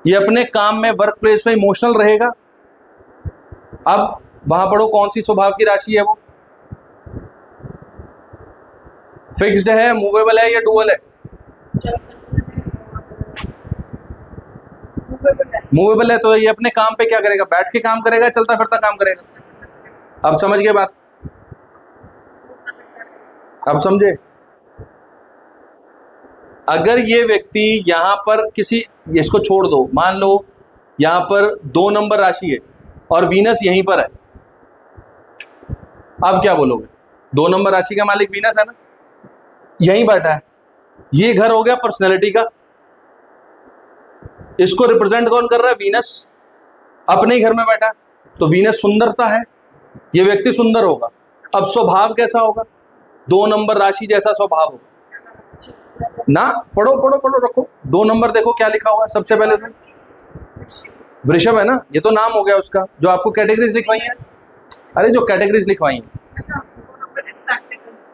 ये अपने काम में वर्क प्लेस में इमोशनल रहेगा। अब वहां पढ़ो कौन सी स्वभाव की राशि है, वो फिक्स्ड है, मूवेबल है या डुअल है? मूवेबल है, तो ये अपने काम पे क्या करेगा, बैठ के काम करेगा, चलता फिरता काम करेगा। अब समझ गए बात, अब समझे। अगर ये व्यक्ति यहां पर किसी, इसको छोड़ दो, मान लो यहां पर 2 नंबर राशि है और वीनस यहीं पर है, अब क्या बोलोगे? 2 नंबर राशि का मालिक वीनस है ना, यहीं बैठा है, ये घर हो गया पर्सनैलिटी का, इसको रिप्रेजेंट कौन कर रहा है? वीनस, अपने ही घर में बैठा है, तो वीनस सुंदरता है, ये व्यक्ति सुंदर होगा। अब स्वभाव कैसा होगा? 2 नंबर राशि जैसा स्वभाव होगा ना। पढ़ो पढ़ो पढ़ो, रखो 2 नंबर, देखो क्या लिखा हुआ है सबसे पहले तो वृषभ है ना, ये तो नाम हो गया उसका, जो आपको कैटेगरीज लिखवाई है। अरे जो कैटेगरीज लिखवाई है,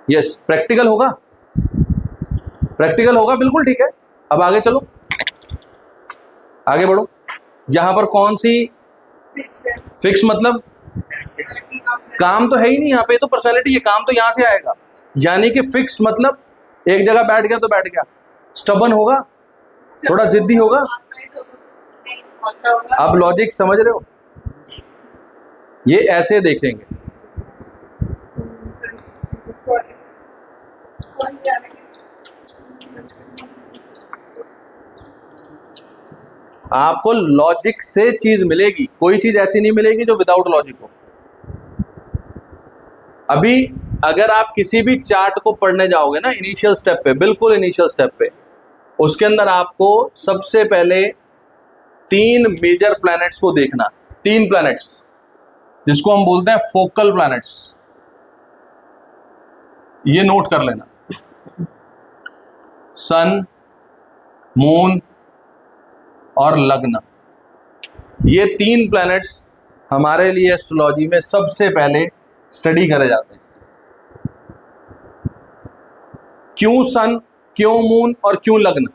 यस, प्रैक्टिकल होगा, प्रैक्टिकल होगा, बिल्कुल ठीक है। अब आगे चलो, आगे बढ़ो। यहां पर कौन सी फिक्स, मतलब काम तो है ही नहीं यहाँ पे, तो पर्सनैलिटी, ये काम तो यहां से आएगा, यानी कि फिक्स मतलब एक जगह बैठ गया तो बैठ गया, स्टबन होगा, थोड़ा जिद्दी होगा। आप लॉजिक समझ रहे हो, ये ऐसे देखेंगे। आपको लॉजिक से चीज मिलेगी, कोई चीज ऐसी नहीं मिलेगी जो विदाउट लॉजिक हो। अभी अगर आप किसी भी चार्ट को पढ़ने जाओगे ना इनिशियल स्टेप पे, बिल्कुल इनिशियल स्टेप पे, उसके अंदर आपको सबसे पहले 3 मेजर प्लैनेट्स को देखना, 3 प्लैनेट्स जिसको हम बोलते हैं फोकल प्लैनेट्स, ये नोट कर लेना, सन, मून और लग्न। ये 3 प्लैनेट्स हमारे लिए एस्ट्रोलॉजी में सबसे पहले स्टडी करे जाते हैं। क्यों सन, क्यों मून और क्यों लग्न?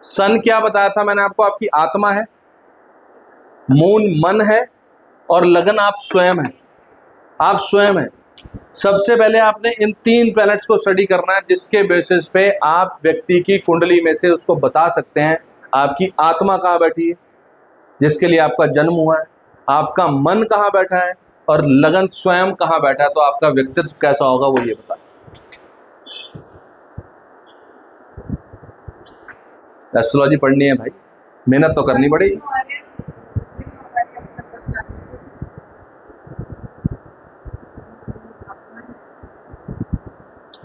सन क्या बताया था मैंने आपको, आपकी आत्मा है, मून मन है, और लग्न आप स्वयं हैं, आप स्वयं हैं। सबसे पहले आपने इन 3 प्लैनेट्स को स्टडी करना है, जिसके बेसिस पे आप व्यक्ति की कुंडली में से उसको बता सकते हैं आपकी आत्मा कहाँ बैठी है, जिसके लिए आपका जन्म हुआ है, आपका मन कहाँ बैठा है, और लगन स्वयं कहाँ बैठा है, तो आपका व्यक्तित्व कैसा होगा वो ये बता। एस्ट्रोलॉजी पढ़नी है भाई, मेहनत तो करनी पड़ेगी।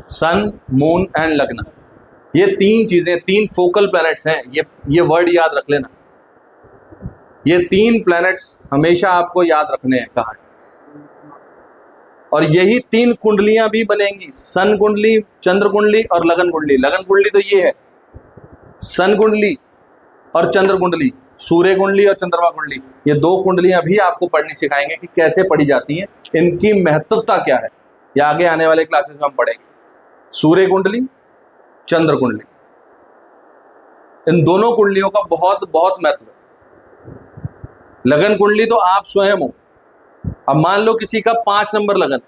सन, मून एंड लग्न, ये 3 चीजें, 3 फोकल प्लैनेट्स हैं। ये वर्ड याद रख लेना, ये 3 प्लैनेट्स हमेशा आपको याद रखने हैं कहा है। और यही 3 कुंडलियां भी बनेंगी, सन कुंडली, चंद्र कुंडली और लगन कुंडली। लगन कुंडली तो ये है, सन कुंडली और चंद्र कुंडली, सूर्य कुंडली और चंद्रमा कुंडली, ये 2 कुंडलियां भी आपको पढ़नी सिखाएंगे कि कैसे पढ़ी जाती हैं, इनकी महत्वता क्या है, ये आगे आने वाले क्लासेस में हम पढ़ेंगे। सूर्य कुंडली, चंद्र कुंडली, इन दोनों कुंडलियों का बहुत बहुत महत्व है। लगन कुंडली तो आप स्वयं हो। अब मान लो किसी का 5 नंबर लगन,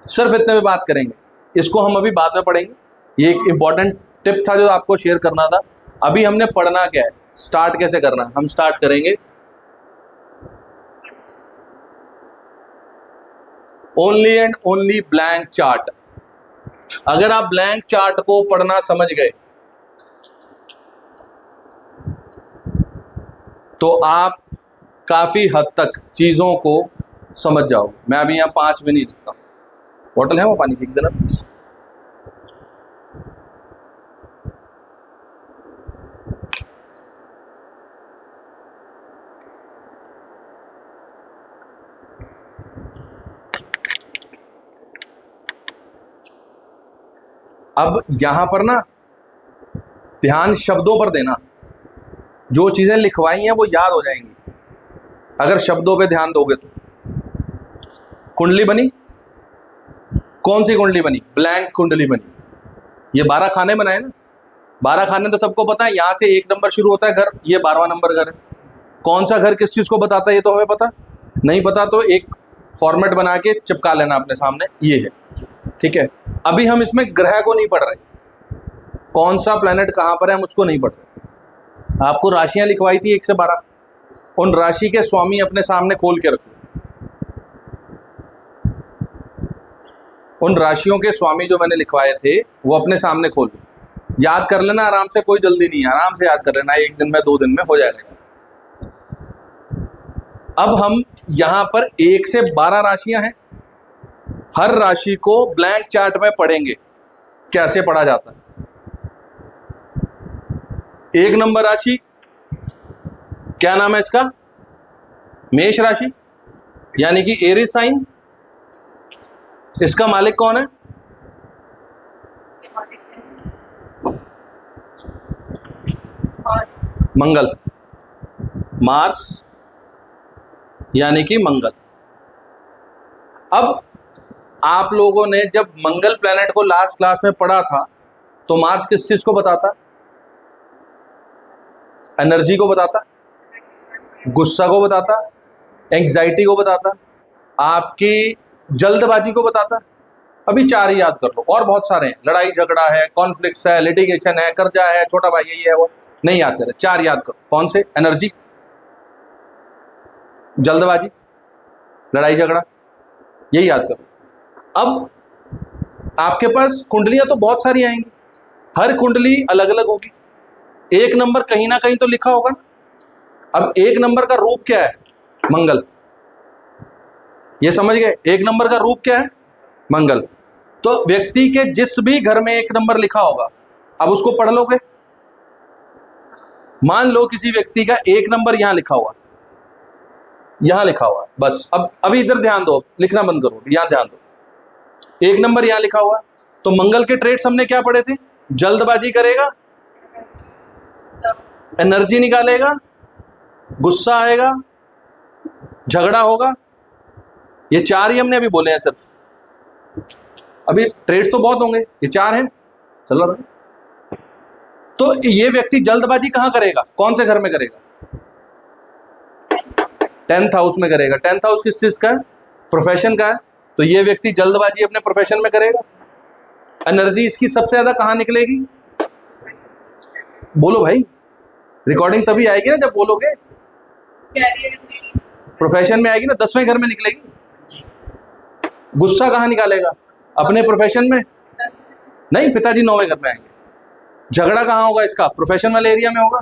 सिर्फ इतने में बात करेंगे, इसको हम अभी बाद में पढ़ेंगे। ये एक इंपॉर्टेंट टिप था जो आपको शेयर करना था। अभी हमने पढ़ना क्या है, स्टार्ट कैसे करना है, हम स्टार्ट करेंगे only and only blank chart. अगर आप ब्लैंक चार्ट को पढ़ना समझ गए तो आप काफी हद तक चीजों को समझ जाओ। मैं अभी यहां 5 भी नहीं लिखता, बोतल है वो पानी की देना प्लीज। अब यहां पर ना ध्यान शब्दों पर देना, जो चीजें लिखवाई हैं वो याद हो जाएंगी अगर शब्दों पे ध्यान दोगे तो। कुंडली बनी, कौन सी कुंडली बनी, ब्लैंक कुंडली बनी। ये 12 खाने बनाए ना, 12 खाने तो सबको पता है, यहां से 1 नंबर शुरू होता है घर, ये 12वां नंबर घर है। कौन सा घर किस चीज को बताता है ये तो हमें पता नहीं, पता तो एक फॉर्मेट बना के चिपका लेना अपने सामने, ये है, ठीक है। अभी हम इसमें ग्रह को नहीं पढ़ रहे, कौन सा प्लेनेट कहां पर है हम उसको नहीं पढ़ रहे। आपको राशियां लिखवाई थी 1 से 12, उन राशि के स्वामी अपने सामने खोल के रखो। उन राशियों के स्वामी जो मैंने लिखवाए थे वो अपने सामने खोल, याद कर लेना आराम से, कोई जल्दी नहीं है, आराम से याद कर लेना, 1 दिन में 2 दिन में हो जाएगा। अब हम यहां पर 1 से 12 राशियां हैं, हर राशि को ब्लैंक चार्ट में पढ़ेंगे कैसे पढ़ा जाता है। 1 नंबर राशि क्या नाम है इसका, मेष राशि, यानी कि एरीज साइन। इसका मालिक कौन है, मंगल, मार्स, यानी कि मंगल। अब आप लोगों ने जब मंगल प्लेनेट को लास्ट क्लास में पढ़ा था तो मार्स किस चीज को बताता, एनर्जी को बताता, गुस्सा को बताता, एंग्जाइटी को बताता, आपकी जल्दबाजी को बताता। अभी 4 ही याद कर लो, और बहुत सारे हैं, लड़ाई झगड़ा है, कॉन्फ्लिक्ट्स है, लिटिगेशन है, कर्जा है, छोटा भाई यही है वो, नहीं याद करे, 4 याद करो। कौन से, एनर्जी, जल्दबाजी, लड़ाई झगड़ा, यही याद करो। अब आपके पास कुंडलियां तो बहुत सारी आएंगी, हर कुंडली अलग अलग होगी। 1 नंबर कहीं ना कहीं तो लिखा होगा ना। अब 1 नंबर का रूप क्या है, मंगल, ये समझ गए, 1 नंबर का रूप क्या है, मंगल। तो व्यक्ति के जिस भी घर में एक नंबर लिखा होगा, अब उसको पढ़ लोगे। मान लो किसी व्यक्ति का एक नंबर यहां लिखा हुआ, यहां लिखा हुआ, बस अब अभी इधर ध्यान दो, लिखना बंद करो, यहां ध्यान दो। एक नंबर यहां लिखा हुआ, तो मंगल के ट्रेड्स हमने क्या पढ़े थे? जल्दबाजी करेगा, एनर्जी निकालेगा, गुस्सा आएगा, झगड़ा होगा। ये चार ही हमने अभी बोले हैं सिर्फ। अभी ट्रेड्स तो बहुत होंगे, ये चार हैं। चलो भाई, तो ये व्यक्ति जल्दबाजी कहां करेगा? कौन से घर में करेगा? 10th हाउस में करेगा। 10th हाउस किस चीज का है? प्रोफेशन का है। तो ये व्यक्ति जल्दबाजी अपने प्रोफेशन में करेगा। एनर्जी इसकी सबसे ज्यादा कहां निकलेगी? बोलो भाई, रिकॉर्डिंग तभी आएगी ना जब बोलोगे। प्रोफेशन में आएगी ना, 10वें घर में निकलेगी। गुस्सा कहां निकालेगा? अपने प्रोफेशन में नहीं, पिताजी 9वें घर में आएंगे। झगड़ा कहां होगा इसका? प्रोफेशन वाले एरिया में होगा।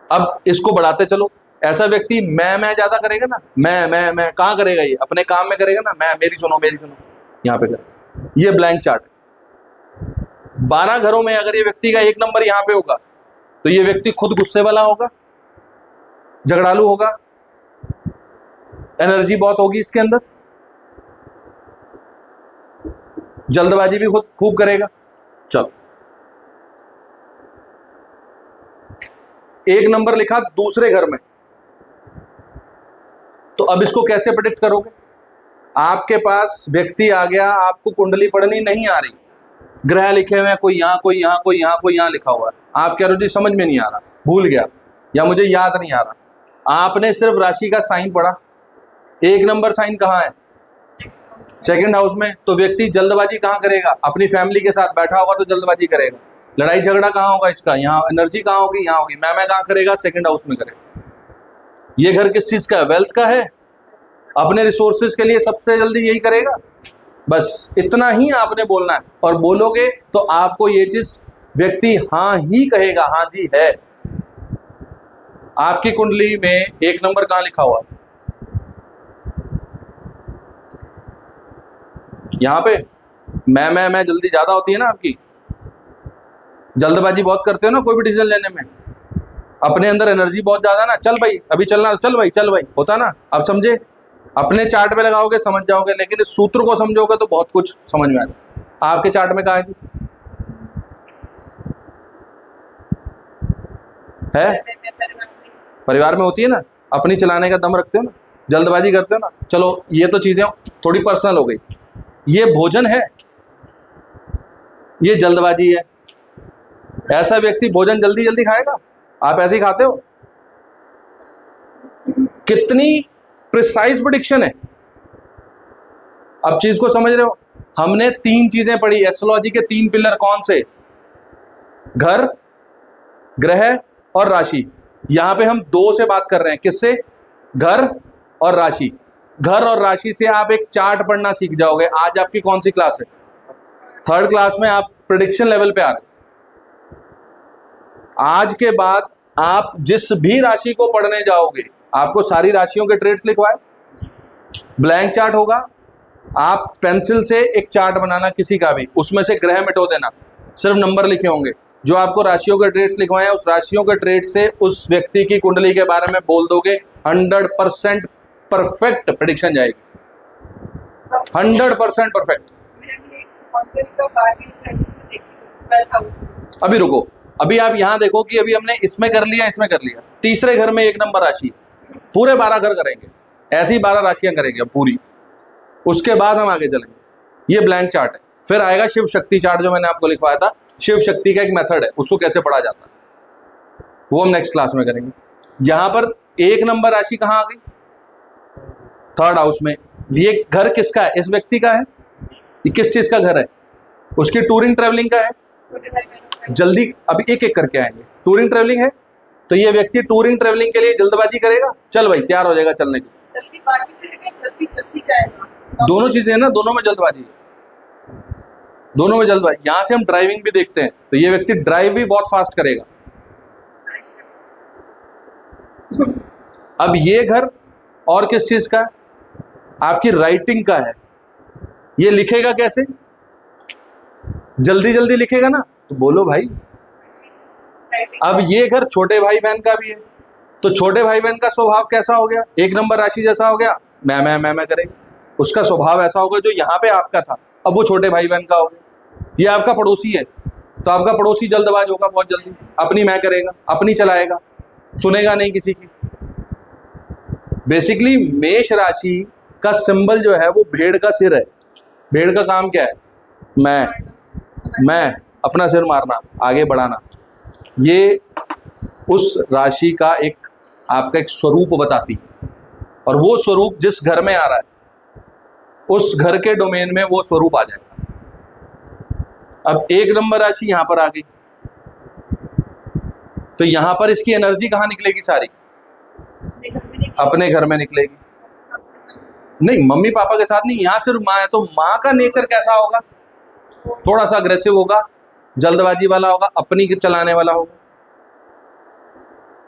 अब इसको बढ़ाते चलो। ऐसा व्यक्ति मैं ज्यादा करेगा ना, मैं कहां करेगा? ये अपने काम में करेगा ना, मैं मेरी सुनो यहां पे कर। ये ब्लैंक चार्ट। 12 घरों में अगर ये व्यक्ति का एक नंबर यहां पे होगा, तो ये व्यक्ति खुद गुस्से वाला होगा, झगड़ालू होगा, एनर्जी बहुत होगी इसके अंदर, जल्दबाजी भी खुद खूब करेगा। चलो, एक नंबर लिखा दूसरे घर में, तो अब इसको कैसे प्रेडिक्ट करोगे? आपके पास व्यक्ति आ गया, आपको कुंडली पढ़नी नहीं आ रही, ग्रह लिखे हुए हैं, कोई यहां कोई यहां कोई यहां कोई यहां लिखा हुआ है। आप कह रहे हो जी समझ में नहीं आ रहा, भूल गया, या मुझे याद नहीं आ रहा। आपने सिर्फ राशि का साइन पढ़ा। एक नंबर साइन कहाँ है? 2nd हाउस में। तो व्यक्ति जल्दबाजी कहाँ करेगा? अपनी फैमिली के साथ बैठा होगा तो जल्दबाजी करेगा। लड़ाई झगड़ा कहाँ होगा इसका? यहाँ। एनर्जी कहाँ होगी? यहाँ होगी। मैं कहाँ करेगा? 2nd हाउस में करेगा। ये घर किस चीज का है? वेल्थ का है। अपने रिसोर्सेज के लिए सबसे जल्दी यही करेगा। बस इतना ही आपने बोलना है, और बोलोगे तो आपको ये चीज व्यक्ति हाँ ही कहेगा, हाँ जी है। आपकी कुंडली में एक नंबर कहाँ लिखा हुआ? यहां पे। मैं जल्दी ज्यादा होती है ना आपकी, जल्दबाजी बहुत करते हो ना कोई भी डिसीजन लेने में, अपने अंदर एनर्जी बहुत ज्यादा ना, चल भाई अभी चलना, चल भाई होता ना। अब समझे? अपने चार्ट पे लगाओगे समझ जाओगे, लेकिन इस सूत्र को समझोगे तो बहुत कुछ समझ में आएगा। आपके चार्ट में कहाँ है? परिवार में होती है ना, अपनी चलाने का दम रखते हो ना, जल्दबाजी करते हो ना। चलो ये तो चीजें थोड़ी पर्सनल हो गई। ये भोजन है, ये जल्दबाजी है। ऐसा व्यक्ति भोजन जल्दी जल्दी खाएगा? आप ऐसे ही खाते हो? कितनी प्रिसाइज प्रेडिक्शन है। अब चीज को समझ रहे हो? हमने 3 चीजें पढ़ी एस्ट्रोलॉजी के, 3 पिलर कौन से? घर, ग्रह और राशि। यहां पे हम 2 से बात कर रहे हैं। किससे? घर और राशि। घर और राशि से आप एक चार्ट पढ़ना सीख जाओगे। आज आपकी कौन सी क्लास है? 3rd क्लास में आप प्रेडिक्शन लेवल पे आ रहे। आज के बाद आप जिस भी राशि को पढ़ने जाओगे, आपको सारी राशियों के ट्रेड्स लिखवाए, ब्लैंक चार्ट होगा। आप पेंसिल से एक चार्ट बनाना किसी का भी, उसमें से ग्रह मिटो देना, सिर्फ नंबर लिखे होंगे। जो आपको राशियों के ट्रेड्स लिखवाए हैं, उस राशियों के ट्रेड से उस व्यक्ति की कुंडली के बारे में बोल दोगे, 100% परफेक्ट प्रेडिक्शन जाएगी। 100% परफेक्ट। अभी रुको, अभी आप यहां देखो कि अभी हमने इसमें कर लिया, इसमें कर लिया। तीसरे घर में एक नंबर राशि, पूरे 12 घर करेंगे, ऐसी 12 राशियां करेंगे पूरी। उसके बाद हम आगे चलेंगे। ये ब्लैंक चार्ट है। फिर आएगा शिव शक्ति चार्ट, जो मैंने आपको लिखवाया था। शिव शक्ति का एक मेथड है, उसको कैसे पढ़ा जाता है वो हम नेक्स्ट क्लास में करेंगे। यहां पर एक नंबर राशि कहां आ गई? 3rd हाउस में। ये घर किसका है? इस व्यक्ति का है। ये किस चीज का घर है? उसकी टूरिंग ट्रेवलिंग का है। जल्दी अभी एक एक करके आएंगे। टूरिंग ट्रेवलिंग है, तो ये व्यक्ति टूरिंग ट्रेवलिंग के लिए जल्दबाजी करेगा। चल भाई तैयार हो जाएगा चलने की। जल्दीबाजी करेगा, जल्दी जाएगा। दोनों चीजें हैं ना, दोनों में जल्दबाजी है, दोनों में जल्दबाजी। यहां से हम ड्राइविंग भी देखते हैं, तो ये व्यक्ति ड्राइव भी बहुत फास्ट करेगा। अब ये घर और किस चीज का है? आपकी राइटिंग का है। ये लिखेगा कैसे? जल्दी जल्दी लिखेगा ना, तो बोलो भाई। अब ये घर छोटे भाई बहन का भी है, तो छोटे भाई बहन का स्वभाव कैसा हो गया? एक नंबर राशि जैसा हो गया, मैं करेगा। उसका स्वभाव ऐसा होगा जो यहाँ पे आपका था, अब वो छोटे भाई बहन का हो गया। ये आपका पड़ोसी है, तो आपका पड़ोसी जल्दबाज होगा, बहुत जल्दी अपनी मैं करेगा, अपनी चलाएगा, सुनेगा नहीं किसी की। बेसिकली मेष राशि का सिंबल जो है वो भेड़ का सिर है। भेड़ का काम क्या है? मैं अपना सिर मारना, आगे बढ़ाना। ये उस राशि का एक आपका एक स्वरूप बताती है, और वो स्वरूप जिस घर में आ रहा है उस घर के डोमेन में वो स्वरूप आ जाएगा। अब एक नंबर राशि यहां पर आ गई, तो यहां पर इसकी एनर्जी कहां निकलेगी? सारी अपने घर में निकलेगी। नहीं, मम्मी पापा के साथ नहीं, यहां सिर्फ माँ है, तो माँ का नेचर कैसा होगा? थोड़ा सा अग्रेसिव होगा, जल्दबाजी वाला होगा, अपनी चलाने वाला होगा।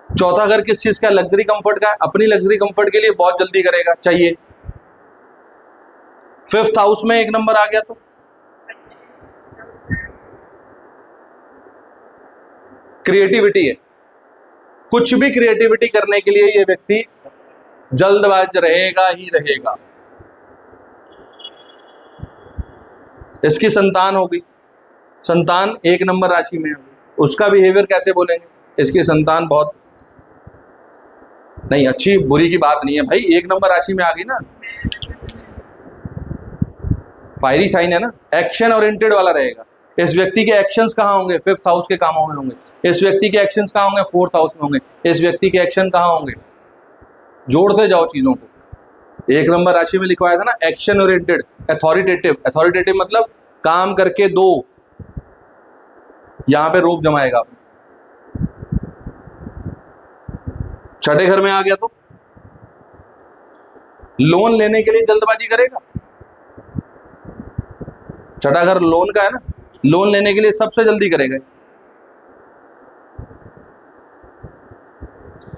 चौथा घर किस चीज का? लग्जरी कंफर्ट का है, अपनी लग्जरी कंफर्ट के लिए बहुत जल्दी करेगा, चाहिए। फिफ्थ हाउस में एक नंबर आ गया, तो क्रिएटिविटी है। कुछ भी क्रिएटिविटी करने के लिए ये व्यक्ति जल्दबाज रहेगा ही रहेगा। इसकी संतान होगी, संतान एक नंबर राशि में होगी, उसका बिहेवियर कैसे बोलेंगे? इसकी संतान बहुत नहीं, अच्छी बुरी की बात नहीं है भाई, एक नंबर राशि में आ गई ना, फायरी साइन है ना, एक्शन ओरिएंटेड वाला रहेगा। इस व्यक्ति के एक्शंस कहाँ होंगे? फिफ्थ हाउस के कामों में होंगे। इस व्यक्ति के एक्शंस कहाँ होंगे? फोर्थ हाउस में होंगे। इस व्यक्ति के एक्शन कहाँ होंगे? जोड़ते जाओ चीजों को। एक नंबर राशि में लिखवाया था ना, एक्शन ओरिएंटेड, अथॉरिटेटिव। अथॉरिटेटिव मतलब काम करके दो, यहां पे रोप जमाएगा। छठे घर में आ गया, तो लोन लेने के लिए जल्दबाजी करेगा। छठा घर लोन का है ना, लोन लेने के लिए सबसे जल्दी करेगा।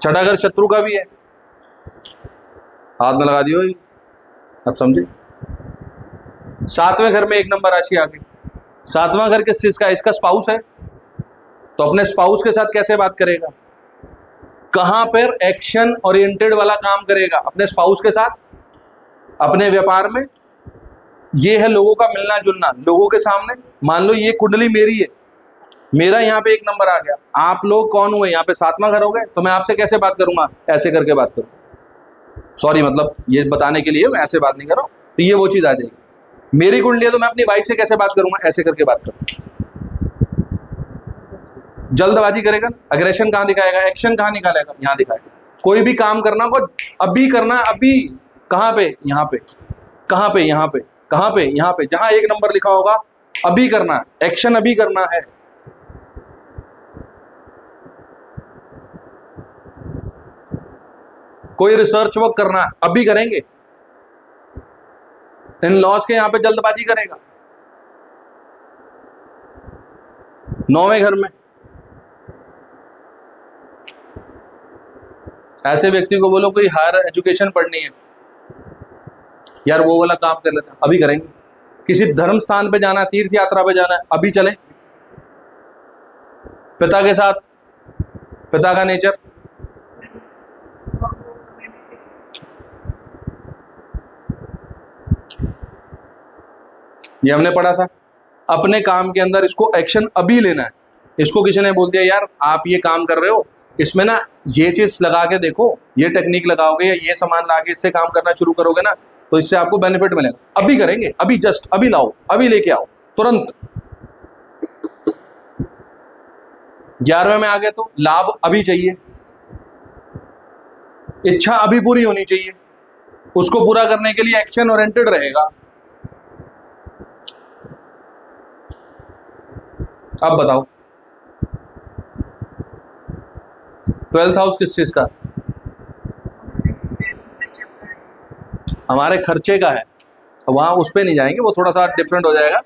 छठा घर शत्रु का भी है, हाथ में लगा दियो, अब समझे। सातवें घर में एक नंबर राशि आ गई। सातवां घर किस चीज का? इसका स्पाउस है, तो अपने स्पाउस के साथ कैसे बात करेगा? कहां पर एक्शन ओरिएंटेड वाला काम करेगा? अपने स्पाउस के साथ, अपने व्यापार में। ये है लोगों का मिलना जुलना, लोगों के सामने। मान लो ये कुंडली मेरी है, मेरा यहाँ पे एक नंबर आ गया, आप लोग कौन हुए? यहाँ पे सातवां घर हो गए, तो मैं आपसे कैसे बात करूंगा? ऐसे करके बात करूँ। सॉरी, मतलब ये बताने के लिए मैं ऐसे बात नहीं कर रहा हूँ, तो ये वो चीज आ जाएगी। मेरी कुंडली है, तो मैं अपनी वाइफ से कैसे बात करूंगा? ऐसे करके बात करूँ। जल्दबाजी करेगा, अग्रेशन कहाँ दिखाएगा? एक्शन कहाँ निकालेगा? यहाँ दिखाएगा। कोई भी काम करना को अभी करना, अभी। कहाँ पे? यहाँ पे। कहाँ पे? यहाँ पे। कहाँ पे? यहाँ पे। जहां एक नंबर लिखा होगा अभी करना, एक्शन अभी करना है। कोई रिसर्च वर्क करना है, अभी करेंगे। इन लॉज के यहां पे जल्दबाजी करेगा। नौवें घर में ऐसे व्यक्ति को बोलो कोई हायर एजुकेशन पढ़नी है, यार वो वाला काम कर लेते हैं, अभी करेंगे। किसी धर्म स्थान पे जाना है, तीर्थ यात्रा पे जाना है, अभी चलें। पिता के साथ, पिता का नेचर, ये हमने पढ़ा था। अपने काम के अंदर इसको एक्शन अभी लेना है। इसको किसी ने बोल दिया यार आप ये काम कर रहे हो, इसमें ना ये चीज लगा के देखो, ये टेक्निक लगाओगे या ये सामान ला के इससे काम करना शुरू करोगे ना, तो इससे आपको बेनिफिट मिलेगा। अभी करेंगे, अभी जस्ट अभी लाओ, अभी लेके आओ, तुरंत। 11वें में आ गए तो लाभ अभी चाहिए, इच्छा अभी पूरी होनी चाहिए, उसको पूरा करने के लिए एक्शन ओरिएंटेड रहेगा। अब बताओ 12th हाउस किस चीज का? हमारे खर्चे का है, वहां उस पे नहीं जाएंगे, वो थोड़ा सा डिफरेंट हो जाएगा।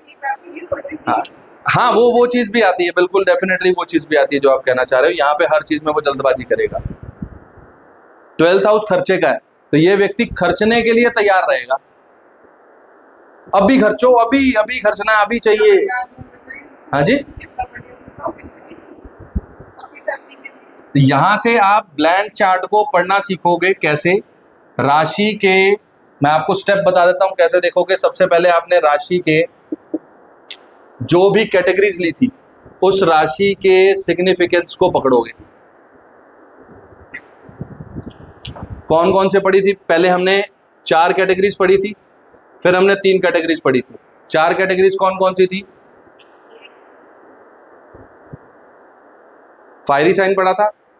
हाँ हाँ, वो चीज भी आती है, बिल्कुल डेफिनेटली वो चीज भी आती है जो आप कहना चाह रहे हो। यहाँ पे हर चीज में वो जल्दबाजी करेगा। 12th हाउस खर्चे का है, तो ये व्यक्ति खर्चने के लिए तैयार रहेगा। अभी खर्चो, अभी अभी खर्चना है, अभी चाहिए। हाँ जी। तो यहां से आप ब्लैंक चार्ट को पढ़ना सीखोगे कैसे। राशि के, मैं आपको स्टेप बता देता हूं कैसे देखोगे। सबसे पहले आपने राशि के जो भी कैटेगरीज ली थी उस राशि के सिग्निफिकेंस को पकड़ोगे। कौन कौन से पढ़ी थी? पहले हमने 4 कैटेगरीज पढ़ी थी, फिर हमने 3 कैटेगरीज पढ़ी थी। 4 कैटेगरीज कौन कौन सी थी? फायरी साइन पढ़ा था,